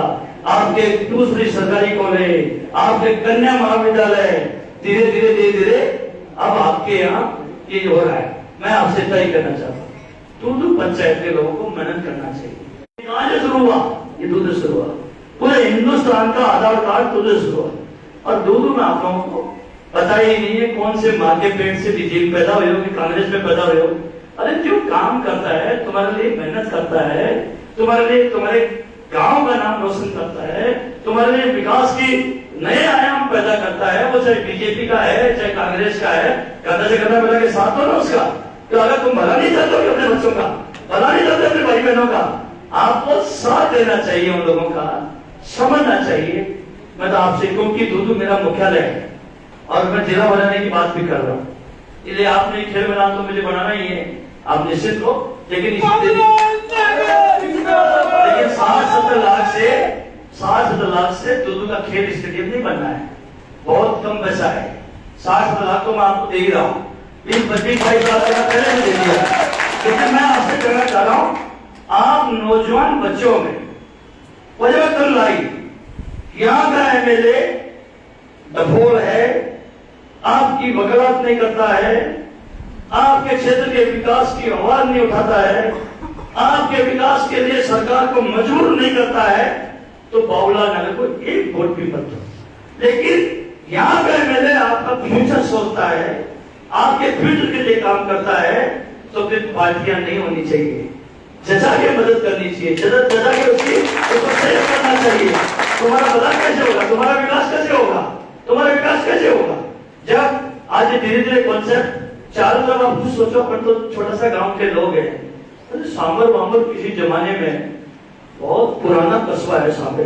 आपके दूसरी सरकारी कॉलेज, आपके कन्या महाविद्यालय, धीरे धीरे धीरे धीरे अब आपके यहाँ ये हो रहा है। मैं आपसे तय करना चाहता हूँ, दूधू पंचायत के लोगों को मेहनत करना चाहिए। कहाँ से शुरू हुआ? ये दूध से शुरू हुआ। पूरे हिंदुस्तान का आधार कार्ड दूध से शुरू हुआ। और दूधू में आप लोगों को पता ही नहीं है कौन से माँ के पेट से बीजेपी पैदा हुए हो कि कांग्रेस में पैदा हुए हो। अरे जो काम करता है, तुम्हारे लिए मेहनत करता है, तुम्हारे लिए, तुम्हारे गांव का नाम रोशन करता है, तुम्हारे लिए विकास की नए आयाम पैदा करता है, वो चाहे बीजेपी का है चाहे कांग्रेस का है, करना से करना बेटा के साथ हो ना उसका। तो अगर तुम भला नहीं चाहते हो अपने बच्चों का, भला नहीं चाहते अपने भाई बहनों का, आपको साथ देना चाहिए, उन लोगों का समझना चाहिए। मैं तो आपसे कहूं कि दूधू मेरा मुख्यालय है और मैं जिला बनाने की बात भी कर रहा हूँ, इसलिए आपने खेल मैदान तो मुझे बनाना ही है, आप निश्चित हो। लेकिन 60-70 लाख से दूधू का खेल स्टेडियम नहीं बनना है, बहुत कम पैसा है। 60-70 लाख तो मैं आपको दे ही रहा हूँ, 20-25 लाख पहले भी दे दिया। लेकिन मैं आपसे कहना चाह रहा हूँ, आप नौजवान बच्चों में परिवर्तन लाई। यहाँ का एमएलए डफोल है, आपकी वकालत नहीं करता है, आपके क्षेत्र के विकास की आवाज नहीं उठाता है, आपके विकास के लिए सरकार को मजबूर नहीं करता है, तो बावला नगर को एक वोट भी मत दो। लेकिन यहाँ का एमएलए आपका फ्यूचर सोचता है, आपके फ्यूचर के लिए काम करता है, तो फिर पार्टियां नहीं होनी चाहिए, जजा के मदद करनी चाहिए, जजा के उसको सहयोग करना चाहिए। तुम्हारा भला कैसे होगा, तुम्हारा विकास कैसे होगा, तुम्हारा विकास कैसे होगा जब आज धीरे धीरे कॉन्सेप्ट चारों तरफ। आप कुछ सोचो, पर तो छोटा सा गांव के लोग हैं, सांबर वाम्बर किसी जमाने में बहुत पुराना कस्बा है, सांबर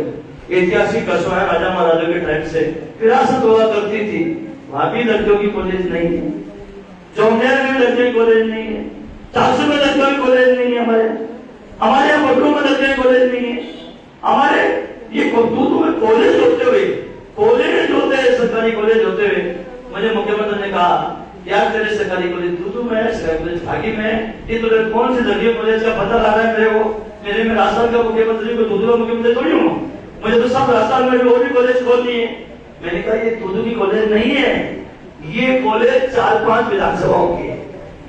ऐतिहासिक कस्बा है, राजा महाराजा के टाइम से विरासत हुआ करती थी। वहां भी लड़कियों की कॉलेज नहीं है, चौमेर में लड़कियों की कॉलेज नहीं है, 400 में लड़कियों की कॉलेज नहीं है, हमारे यहाँ बबलू में लड़कियों की कॉलेज नहीं है। हमारे ये दूधू में कॉलेज होते हुए, कॉलेज होते हैं, सरकारी कॉलेज होते हुए, मुझे मुख्यमंत्री ने कहा यार तेरे सरकारी कॉलेज दूधू में है, सरकारी कॉलेज भागी में है, ये तो कौन से लड़कियों कॉलेज का पता लगा है मेरे को। मेरे में राजस्थान का मुख्यमंत्री को दूधू का मुख्यमंत्री थोड़ी हूँ, मुझे तो सब राजस्थान में वो भी कॉलेज खोलनी है। मैंने कहा ये दूधू की कॉलेज नहीं है, ये कॉलेज 4-5 विधानसभाओं की है।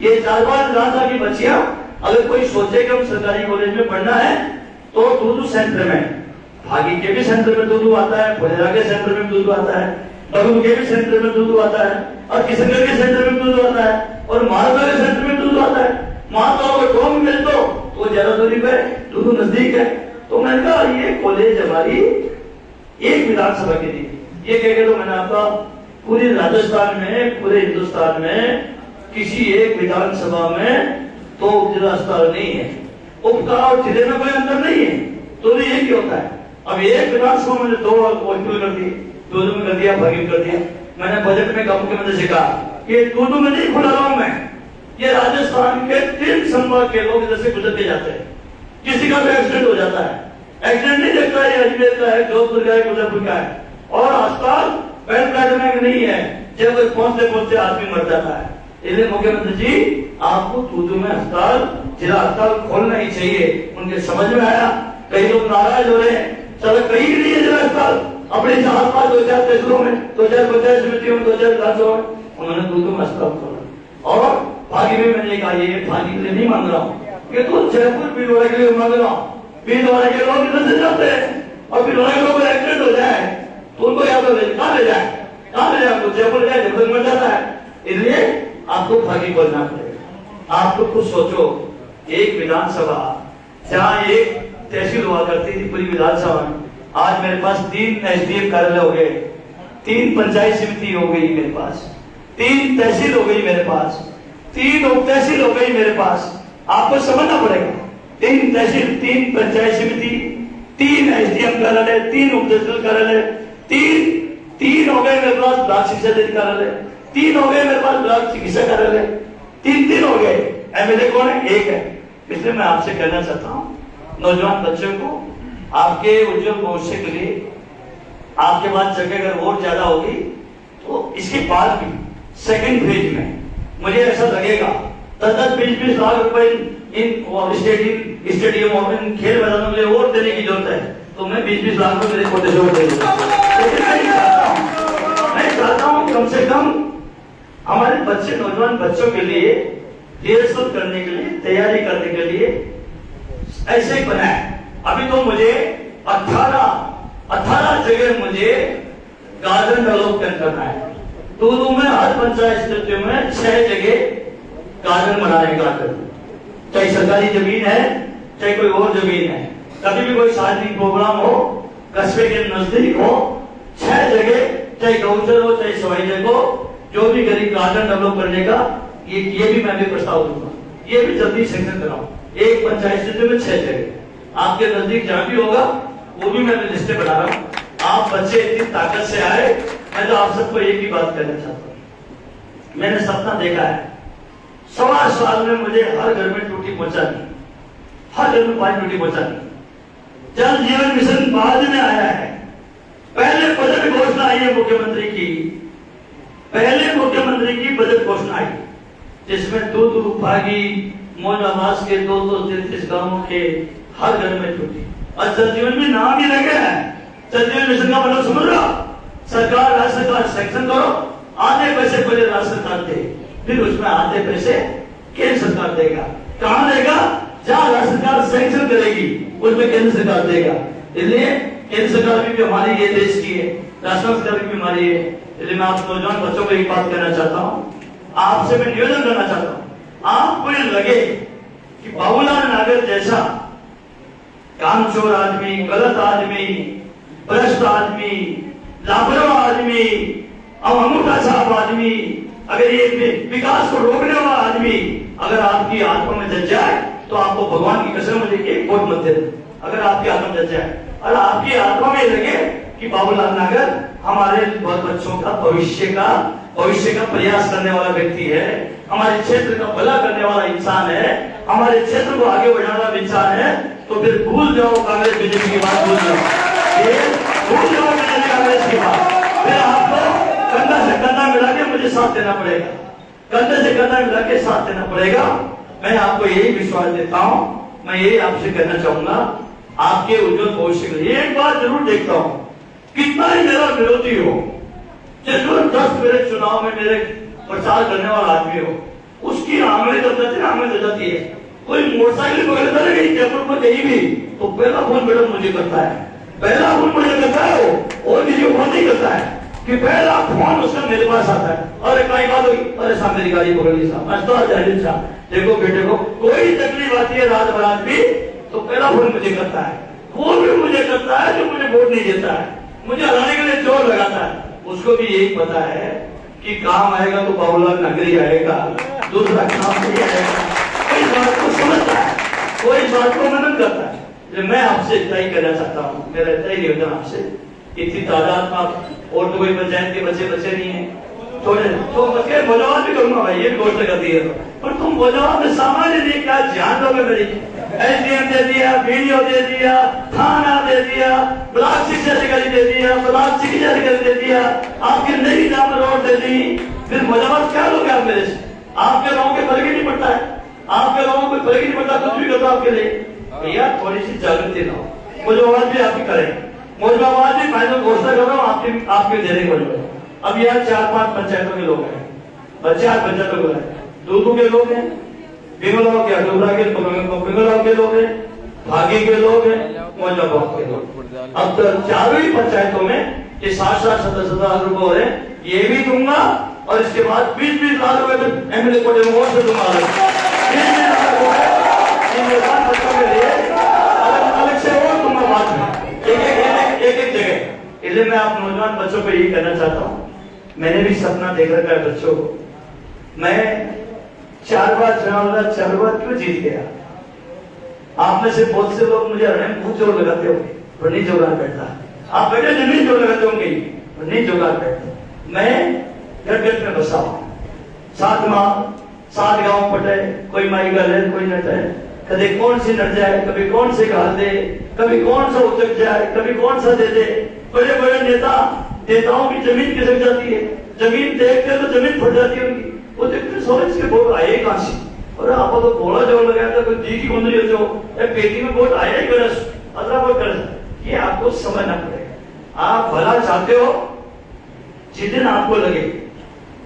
ये 4-5 विधानसभा की बच्चियां अगर कोई सोचे कि हम सरकारी कॉलेज में पढ़ना है तो दूधू सेंटर में, भागी के भी सेंटर में दूधू आता है, फुलेरा के सेंटर में दूधू आता है, बगलू के भी सेंटर में दूधू आता है, और किशनगढ़ के सेंटर में दूधू आता है, और मालवा के सेंटर में दूधू आता है। वहां तो अगर 2 मिल तो ज्यादा दूरी पे दूधू नजदीक है। तो मैंने कहा ये कॉलेज हमारी एक विधानसभा की थी। ये कह के तो मैंने आपका पूरे राजस्थान में, पूरे हिंदुस्तान में किसी एक विधानसभा में तो जिला अस्पताल नहीं है, उपका और जिले में कोई अंतर नहीं है, तो ये एक ही होता है। अब एक विधानसभा में 2 हॉस्पिटल कर दिए, दूधू में कर दिया, भागी कर दिया। मैंने बजट में मुख्यमंत्री से कहा कि दूधू में नहीं खुला रहा हूं मैं, ये राजस्थान के 3 संभाग के लोग इधर से गुजर के जाते हैं, किसी का भी एक्सीडेंट हो जाता है, एक्सीडेंट नहीं देखता है अजमेर का है, जोधपुर का है, उदयपुर का है, और अस्पताल बेड में नहीं है, जब कोई पहुंचते पहुंचते आदमी मर जाता है। इसलिए मुख्यमंत्री जी आपको तूतू में अस्पताल, जिला अस्पताल खोलना ही चाहिए। उनके समझ में आया, कई लोग नाराज हो रहे हैं, चलो कहीं नहीं है जिला अस्पताल, अपने आसपास 2-4 तहसीलों में, 2-4 पंचायत समितियों में, 2-4 विधानसभा में उन्होंने तूतू में अस्पताल खोला। और भागी में मैंने कहा ये भागी के लिए नहीं मांग रहा हूँ, ये तो जयपुर भीलवाड़ा के लिए मांग रहा हूँ। भीलवाड़ा के लोग इधर से जाते हैं और भीलवाड़ा के लोग एक्सीडेंट हो जाए तो उनको याद हो जाए, कहाँ ले जाए, कहाँ ले जाए, तो जयपुर जाए, जयपुर मर जाता है। इसलिए आपको भागी बोलना पड़ेगा। आप तो खुद सोचो, एक विधानसभा जहाँ एक तहसील हुआ करती थी पूरी विधानसभा में, आज मेरे पास 3 एसडीएम कार्यालय हो गए, 3 पंचायत समिति हो गई मेरे पास, 3 तहसील हो गई मेरे पास, 3 उप तहसील हो गई मेरे पास। आपको समझना पड़ेगा, 3 तहसील, 3 पंचायत समिति, 3 एसडीएम कार्यालय, 3 उप तहसील कार्यालय, 3 हो गए मेरे पास ब्लॉक शिक्षा कार्यालय, 3 हो गए मेरे पास ब्लॉक चिकित्सा कार्यालय, 3 हो गए। एमएलए कौन है? 1 है। इसलिए मैं आपसे कहना चाहता हूँ, नौजवान बच्चों को, आपके उज्जवल भविष्य के लिए, आपके पास जगह अगर और ज्यादा होगी तो इसके बाद भी सेकंड फेज में मुझे ऐसा लगेगा 10-20 लाख रुपए इन स्टेडियम और इन खेल मैदानों के लिए और देने की जरूरत है, तो मैं 20-20 लाख रुपए मेरे कोटे से और दे दूंगा। मैं चाहता हूँ कम से कम हमारे बच्चे, नौजवान बच्चों के लिए रिहर्सल करने के लिए, तैयारी करने के लिए ऐसे ही बनाए। अभी तो मुझे 18 जगह मुझे गार्डन डेवलपमेंट करना है। तो में हर पंचायत समितियों में 6 जगह गार्डन बनाने का, चाहे सरकारी जमीन है चाहे कोई और जमीन है, कभी भी कोई सार्वजनिक प्रोग्राम हो, कस्बे के नजदीक हो, 6 जगह, चाहे गौचर हो चाहे सवाई जगह हो, जो भी गरीब गार्डन डेवलप करने का, ये भी मैं भी प्रस्ताव दूंगा। ये भी जल्दी सेंक्शन कराऊं। एक पंचायत समिति में 6 जगह, आपके नजदीक जहां भी होगा वो भी मैं लिस्टें बना रहा हूँ। आप बच्चे इतनी ताकत से आए, मैं तो आप सबको एक ही बात कहना चाहता हूँ, मैंने सपना देखा है, 1.25 साल में मुझे हर घर में टूटी पहुंचानी, हर घर में पानी टूटी पहुंचानी। जल जीवन मिशन बाद में आया है, पहले बजट घोषणा आई है मुख्यमंत्री की, पहले मुख्यमंत्री की बजट घोषणा आई, जिसमें दूध भागी मौज आवास के 233 गांवों के हर घर में टूटी। और जल जीवन में नाम ही लगे हैं, जल जीवन मिशन का मतलब समझ रहा, सरकार, राज्य सरकार सैंक्शन करो, आधे पैसे पहले राज्य सरकार दे, फिर उसमें आधे पैसे केंद्र सरकार देगा। कहां देगा? जहां राज्य सरकार सैंक्शन करेगी उसमें केंद्र सरकार देगा। इसलिए केंद्र सरकार भी हमारी ये देश की है, राज्य सरकार की बीमारी है। इसलिए मैं आप नौजवान बच्चों को एक बात कहना चाहता हूँ, आपसे मैं निवेदन करना चाहता हूँ, आपको ये लगे कि बाबूलाल नागर जैसा कामचोर आदमी, गलत आदमी, भ्रष्ट आदमी, लापरवाह आदमी, अंगूठा छाप आदमी, अगर ये विकास को रोकने वाला आदमी अगर आपकी आत्मा में जल जाए तो आपको भगवान की कसम मुझे एक वोट मत देना। अगर आपकी आत्मा में जल जाए और आपकी आत्मा में लगे कि बाबूलाल नागर हमारे बच्चों का भविष्य का प्रयास करने वाला व्यक्ति है, हमारे क्षेत्र का भला करने वाला इंसान है, हमारे क्षेत्र को आगे बढ़ाने वाला इंसान है, तो फिर भूल जाओ कांग्रेस बीजेपी की बात, भूल जाओ कांग्रेस की बात। फिर आपको कंधा से कंधा मिला के मुझे साथ देना पड़ेगा, कंधे से कंधा मिला के साथ देना पड़ेगा। मैं आपको यही विश्वास देता हूँ, मैं यही आपसे कहना चाहूंगा, आपके उज्जवल भविष्य के लिए एक बात जरूर देखता हूँ, कितना ही मेरा विरोधी हो, जबरदस्त मेरे चुनाव में मेरे प्रचार करने वाला आदमी हो, उसकी आंगली हो जाती है। कोई मोटरसाइकिल पकड़ता है कहीं जयपुर पर कहीं भी, तो पहला फोन मैडम मुझे करता है, पहला फोन मुझे करता है वो, और किसी को फोन नहीं करता है कि पहला फोन उसका मेरे पास आता है। अरे कहीं बात होगी, अरे साहब मेरी गाड़ी पकड़ ली साहब, देखो बेटे को कोई तकलीफ आती है रात बरात भी, तो पहला फोन मुझे करता है। वो भी मुझे करता है जो मुझे वोट नहीं देता है, मुझे हराने के लिए जोर लगाता है। उसको भी यही पता है कि काम आएगा तो बाबूलाल नागरी आएगा, दूसरा काम नहीं आएगा। कोई बात को समझता है, कोई बात को मनन करता है। मैं आपसे इतना ही कहना चाहता हूँ, मेरा इतना ही निवेदन आपसे, इतनी तादाद में और तो कोई पंचायत के बच्चे नहीं है, थोड़े तो बच्चे धन्यवाद भी करूंगा भाई, ये भी घोषणा कर दी है। और तुम बोलो मैं सामान्य नहीं, क्या जान दोगे मेरी? एसडीएम दे दिया, वीडियो दे दिया, थाना दे दिया, ब्लॉक शिक्षा अधिकारी दे दिया, ब्लॉक शिक्षा अधिकारी दे दिया, आपके नई नाम रोड दे दी, फिर मुलाकात क्या लोगे आप मेरे से? आपके लोगों के फर्क ही नहीं पड़ता है, आपके लोगों को फर्क ही नहीं पड़ता, कुछ भी करता आपके लिए। भैया थोड़ी सी जागृति लाओ, मुझे आवाज भी आपकी करें, मुझे आवाज भी फाइनल घोषणा कर रहा हूँ आपके देने को। अब यहाँ 4-5 पंचायतों के लोग हैं, 4 पंचायतों के लोग हैं, दूधू के लोग हैं, बिंगलाव के अडोरा के बिंगलाव के लोग हैं, भागी के लोग हैं, मौजाबाद के लोग। अब तो चारों ही पंचायतों में ये 60-60, 70-70 रुपए हो रहे हैं, ये भी दूंगा और इसके बाद 20-20 लाख रुपए तो एमएलए को डेमोर से दूंगा। 20-20 लाख रुपए बच्चों के लिए अलग से और दूंगा बाद में, एक जगह। इसलिए मैं आप नौजवान बच्चों को यही कहना चाहता हूँ, मैंने भी सपना देख रखा है बच्चों को। मैं 4 बार चुनाव लड़ा, 4 बार क्यों जीत गया? आप में से बहुत से लोग मुझे बहुत जोर लगाते हो, पर नहीं जोगाड़ बैठता। आप बेटे नहीं जोर लगाते होंगे, पर नहीं जोगाड़ बैठता। मैं घर में बसा हूं, 7 माह 7 गांव पटे, कोई माई गल है, कोई नट है, कभी कौन सी नट जाए, कभी कौन से गाल दे, कभी कौन सा उचक जाए, कभी कौन सा दे दे। बड़े बड़े नेताओं की जमीन खिसक जाती है, जमीन देखते तो जमीन फट जाती है उनकी, वो देखते सोच के वोट आए कहां से? और आप तो थोड़ा जोर लगाया था, कोई जी की गुंदरी हो जो पेटी में वोट आया ही गरस, अदला वोट गरस। ये आपको समझना पड़ेगा। आप भला चाहते हो, जिस दिन आपको लगे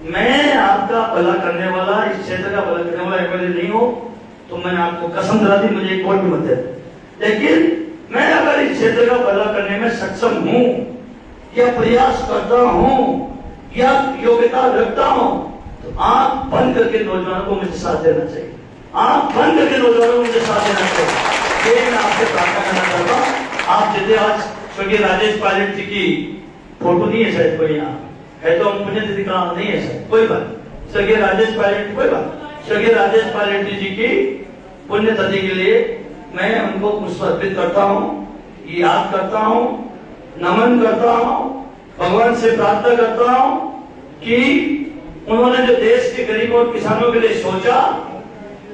मैं आपका भला करने वाला, इस क्षेत्र का भला करने वाला एमएलए नहीं हो, तो मैंने आपको कसम दिला दी, मुझे एक वोट भी मत दे। लेकिन मैं अगर इस क्षेत्र का भला करने में सक्षम हूं या प्रयास करता हूं या योग्यता रखता हूं, तो आंख बंद करके नौजवानों को मुझे साथ देना चाहिए, आंख बंद करके नौजवानों को मुझे साथ देना चाहिए। ये मैं आपसे प्रार्थना करना चाहता हूं। आप जैसे आज स्वर्गीय राजेश पायलट जी की फोटो नहीं है शायद कोई यहाँ है, तो हम पुण्यतिथि का नहीं है शायद, कोई बात। स्वर्गीय राजेश पायलट, कोई बात, स्वर्गीय राजेश पायलट जी की पुण्यतिथि के लिए मैं उनको पुष्प अर्पित करता हूँ, याद करता हूँ, नमन करता हूँ, भगवान से प्रार्थना करता हूँ कि उन्होंने जो देश के गरीबों और किसानों के लिए सोचा,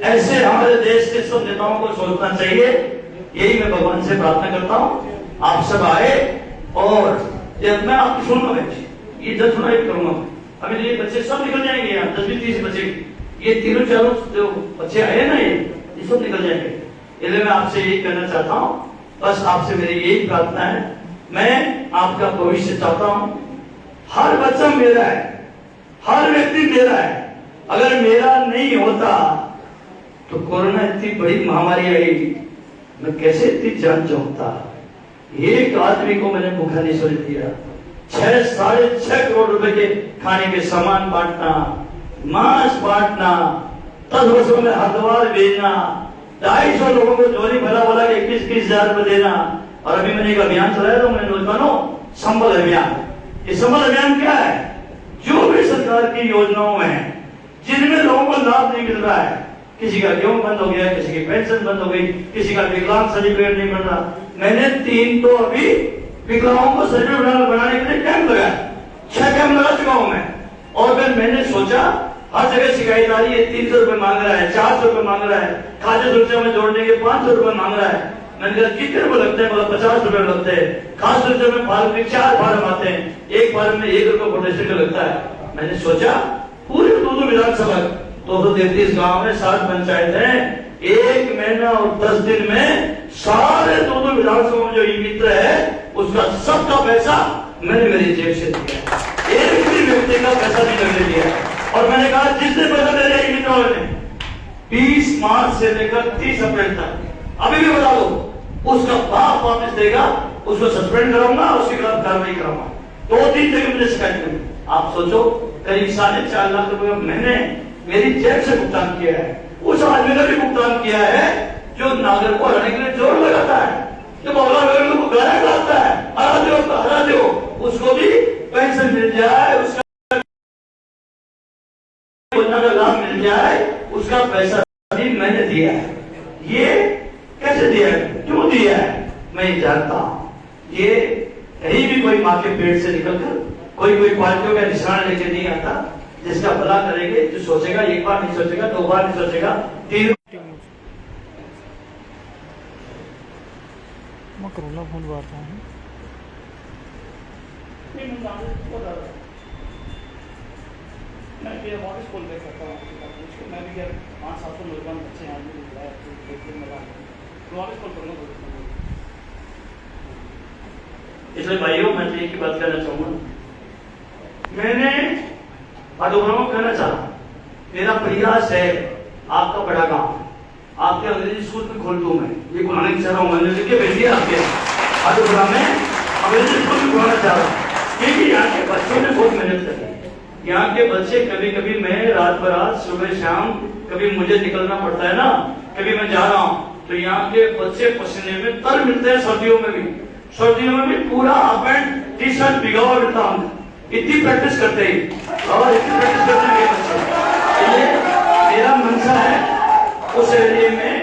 ऐसे हमारे देश के सब नेताओं को सोचना चाहिए। यही मैं भगवान से प्रार्थना करता हूँ। आप सब आए और जब मैं आपकी सुनूंगा, ये 10 सुनाई करूंगा। अभी ये बच्चे सब निकल जाएंगे यहाँ, 10-20-30 बच्चे, ये 3-4 जो बच्चे आए ना, ये सब निकल जाएंगे। इसलिए मैं आपसे यही कहना चाहता हूँ, बस आपसे मेरी यही प्रार्थना है, मैं आपका भविष्य चाहता हूँ। हर बच्चा मेरा है, हर व्यक्ति मेरा है। अगर मेरा नहीं होता तो कोरोना इतनी बड़ी महामारी आई, मैं कैसे इतनी जान चाहता? एक आदमी को मैंने भूखा नहीं सोने दिया। 6-6.5 करोड़ रुपए के खाने के सामान बांटना, मांस बांटना, 10 वर्षों में हरिद्वार भेजना, 250 लोगों को जोरी भला भला 21-21 हजार रुपए देना। और अभी मैंने एक अभियान चलाया था, मैंने नौजवानों, संबल अभियान। ये संबल अभियान क्या है? जो भी सरकार की योजनाओं में जिनमें लोगों को लाभ नहीं मिल रहा है, किसी का गेहूं बंद हो गया, किसी की पेंशन बंद हो गई, किसी का विकलांग सर्टिफिकेट नहीं मिल रहा, मैंने 3 तो अभी विकलांगों को सर्टिफिकेट बनाने के लिए कैंप लगाया, 6 कैंप लगा चुका हूं मैं। और फिर मैंने सोचा, हर जगह शिकायत आ रही है, 300 रुपए मांग रहा है, 400 रुपए मांग रहा है, खाद्य सुरक्षा में जोड़ने के 500 रुपए मांग रहा है। मैंने कहा कितने रुपए लगते हैं? बोला 50 रुपए लगते हैं। खाद्य सुरक्षा में फार्म में 4 फार्म आते हैं, एक फार्म में 1 रुपए प्रोटेस्टेड का लगता है। मैंने सोचा पूरी दूधू विधानसभा 233 गांव में 60 पंचायत है, 1 महीना और 10 दिन में सारे दूधू विधानसभा में जो ई मित्र है उसका सबका पैसा मैंने मेरी जेब से दिया, एक भी व्यक्ति का पैसा नहीं लगने दिया। और मैंने कहा जिसने पैसा दे दिया ई मित्रों ने 20 मार्च से लेकर 30 अप्रैल तक, अभी भी बता दो, उसका बाप वापस देगा, उसको सस्पेंड कराऊंगा, उसके खिलाफ कार्रवाई कराऊंगा। 2-3 जगह मुझे शिकायत करूंगी। आप सोचो, करीब 4.5 लाख रुपए मैंने मेरी जेब से भुगतान किया है, उस आदमी ने भी भुगतान किया है जो नागरिक को हराने के लिए जोर लगाता है, जो बगला वगैरह को गाना गाता है, हरा दो, उसको भी पेंशन मिल जाए, उसका योजना का लाभ मिल जाए, उसका पैसा भी मैंने दिया है। ये कैसे दिया है, क्यों दिया है, मैं जानता हूं। ये कहीं भी कोई माँ के पेट से निकलकर कोई पार्टियों का निशान लेके नहीं आता। जिसका भला करेंगे, जो सोचेगा, एक बार नहीं सोचेगा, दो बार नहीं सोचेगा, तीन। मैं कोरोना फोन करता हूँ। मैं भी वापस कॉल बैक करता हूँ, मैं भी यार 5-7 नौजवान बच्चे हैं, आदमी मिला है तो वापस कॉल करूँगा। इसलिए भाइयों, मैं एक ही बात कहना चाहूंगा, मैंने पाठ्यक्रमों कहना चाहा, मेरा प्रयास है आपका बड़ा काम आपके अंग्रेजी स्कूल में खोल दूं मैं, ये खुलाने की चाह रहा हूँ, मैंने लिख के भेज दिया आपके पाठ्यक्रम में अंग्रेजी स्कूल में खोलना चाह रहा हूँ, क्योंकि यहाँ के बच्चों ने बहुत मेहनत करी। यहाँ के बच्चे कभी कभी मैं रात बरात सुबह शाम कभी मुझे निकलना पड़ता है ना, कभी मैं जा रहा हूँ तो यहाँ के बच्चे पसीने में तर मिलते हैं, सर्दियों में भी पूरा हाफ पैंट टी शर्ट भिगा हुआ मिलता हूँ, इतनी प्रैक्टिस करते हैं और इतनी प्रैक्टिस करते हैं बच्चे। ये मेरा मंशा है उस एरिया में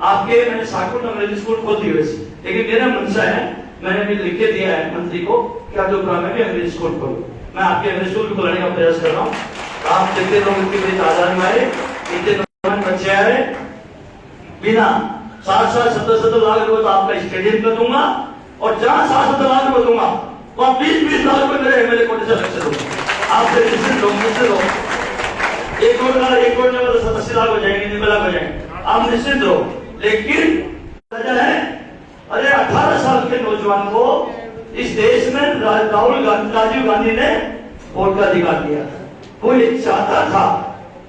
आपके, मैंने साकुल अंग्रेजी स्कूल खोल दी वैसे, लेकिन मेरा मंशा है, मैंने भी लिख के दिया है मंत्री को कि आदोपुरा में भी अंग्रेजी स्कूल खोलो। मैं आपके अंग्रेजी स्कूल को खोलने का प्रयास कर रहा हूँ। आप जितने लोग इतनी बड़ी तादाद में आए, इतने नौजवान बच्चे आए, बिना 60-70 लाख रुपए तो आपका स्टेडियम कर दूंगा, और जहां 60-70 लाख रुपए दूंगा वहां 20-20 लाख रुपए मेरे एमएलए कोटे से लक्ष्य दूंगा। आपसे निश्चित लोग एक करोड़ में 87 लाख हो जाएंगे, 90 लाख हो जाएंगे, आप निश्चित रहो। लेकिन वजह है, अरे 18 साल के नौजवान को इस देश में राजीव गांधी ने वोट का अधिकार दिया। वो ये चाहता था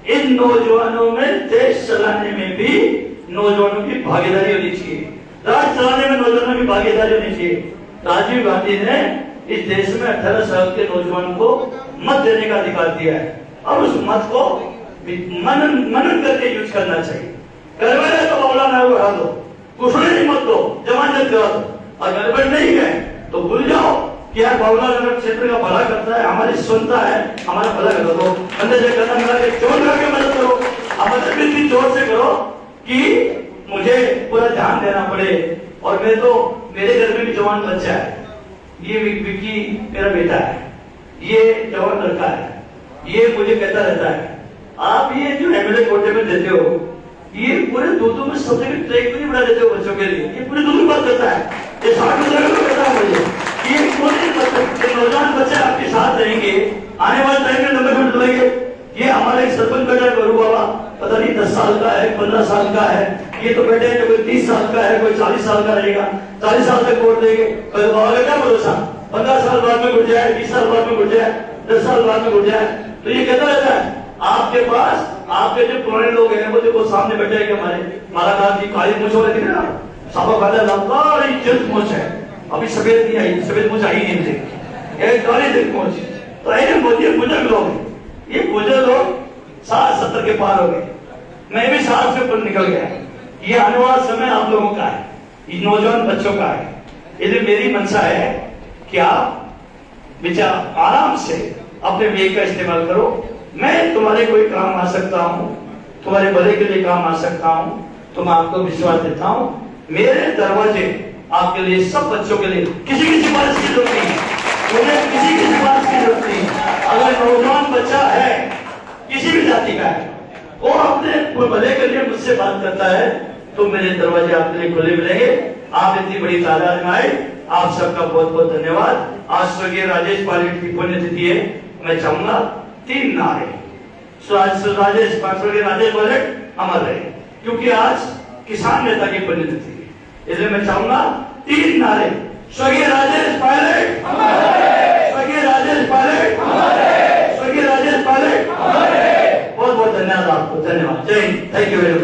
इन नौजवानों में देश चलाने में भी नौजवानों की भागीदारी होनी चाहिए, राज चलाने में नौजवानों की भागीदारी होनी चाहिए। राजीव गांधी ने इस देश में 18 साल के नौजवान को मत देने का अधिकार दिया है, और उस मत को मनन करके यूज करना चाहिए। गड़बड़ तो बावला ना उड़ा दो, कुछ मत दो, जमानत करा दो, और गड़बड़ नहीं है तो भूल जाओ कि यार बावला नगर क्षेत्र का भला करता है, हमारी सुनता है, हमारा भला कर दो, अंदर से करना मिला के चोर करके मदद करो, मदद भी जोर से करो कि मुझे पूरा ध्यान देना पड़े। और मैं तो, मेरे घर में भी जवान बच्चा है, ये विक्की मेरा बेटा है, ये जवान लड़का है, ये मुझे कहता रहता है आप ये जो एमएलए कोटे में देते हो, ये पूरे दूध में सबसे ट्रैक भी नहीं बना देते हो बच्चों के लिए, ये पूरे दूध में बात करता है, ये 60 में कहता है मुझे, ये पूरे नौजवान बच्चे आपके साथ रहेंगे, आने वाले टाइम में नंबर में डलेंगे। ये हमारा एक सरपंच बेटा है बरू बाबा, पता नहीं 10 साल का है, 15 साल का है, ये तो बेटे हैं, कोई 30 साल का है, कोई 40 साल का रहेगा, 40 साल तक वोट देंगे, बाबा का क्या भरोसा, 15 साल बाद में घुट जाए, 20 साल बाद में घुट जाए, 10 साल बाद में घुट जाए। तो ये कहता रहता है आपके पास, आपके जो पुराने लोग हैं वो देखो सामने बैठे हैं कि हमारे महाराज जी काली मूछ वाले दिख रहे ना, साबा काला लंबी जल्द मूछ है, अभी सफेद नहीं आई, सफेद मूछ आई नहीं थी, एक काली दिख मूछ। तो ऐसे मोदी बुजुर्ग लोग, ये बुजुर्ग लोग 60-70 के पार हो गए, मैं भी 60 से ऊपर निकल गया। ये आने वाला समय आप लोगों का है, ये नौजवान बच्चों का है, इसलिए मेरी मंशा है कि आप विचार आराम से अपने विवेक का इस्तेमाल करो। मैं तुम्हारे कोई काम आ सकता हूँ, तुम्हारे भले के लिए काम आ सकता हूँ, तो मैं आपको विश्वास देता हूँ, मेरे दरवाजे आपके लिए, सब बच्चों के लिए, किसी की सिफारिश की जरूरत नहीं, उन्हें किसी की सिफारिश की जरूरत नहीं। अगर नौजवान बच्चा है, किसी भी जाति का है, वो अपने भले के लिए मुझसे बात करता है, तो मेरे दरवाजे आपके लिए खुले मिलेंगे। आप इतनी बड़ी तादाद में आए, आप सबका बहुत बहुत धन्यवाद। आज स्वर्गीय राजेश पायलट की पुण्यतिथि है, मैं चाहूंगा 3 नारे स्वर्गीय राजेश पायलट अमर रहे, क्योंकि आज किसान नेता की पुण्यतिथि है, इसलिए मैं चाहूंगा 3 नारे, स्वर्गीय राजेश पायलट, स्वर्गीय राजेश पायलट, स्वर्गीय राजेश पायलट। बहुत बहुत धन्यवाद आपको, धन्यवाद, जय Hind, thank you very much.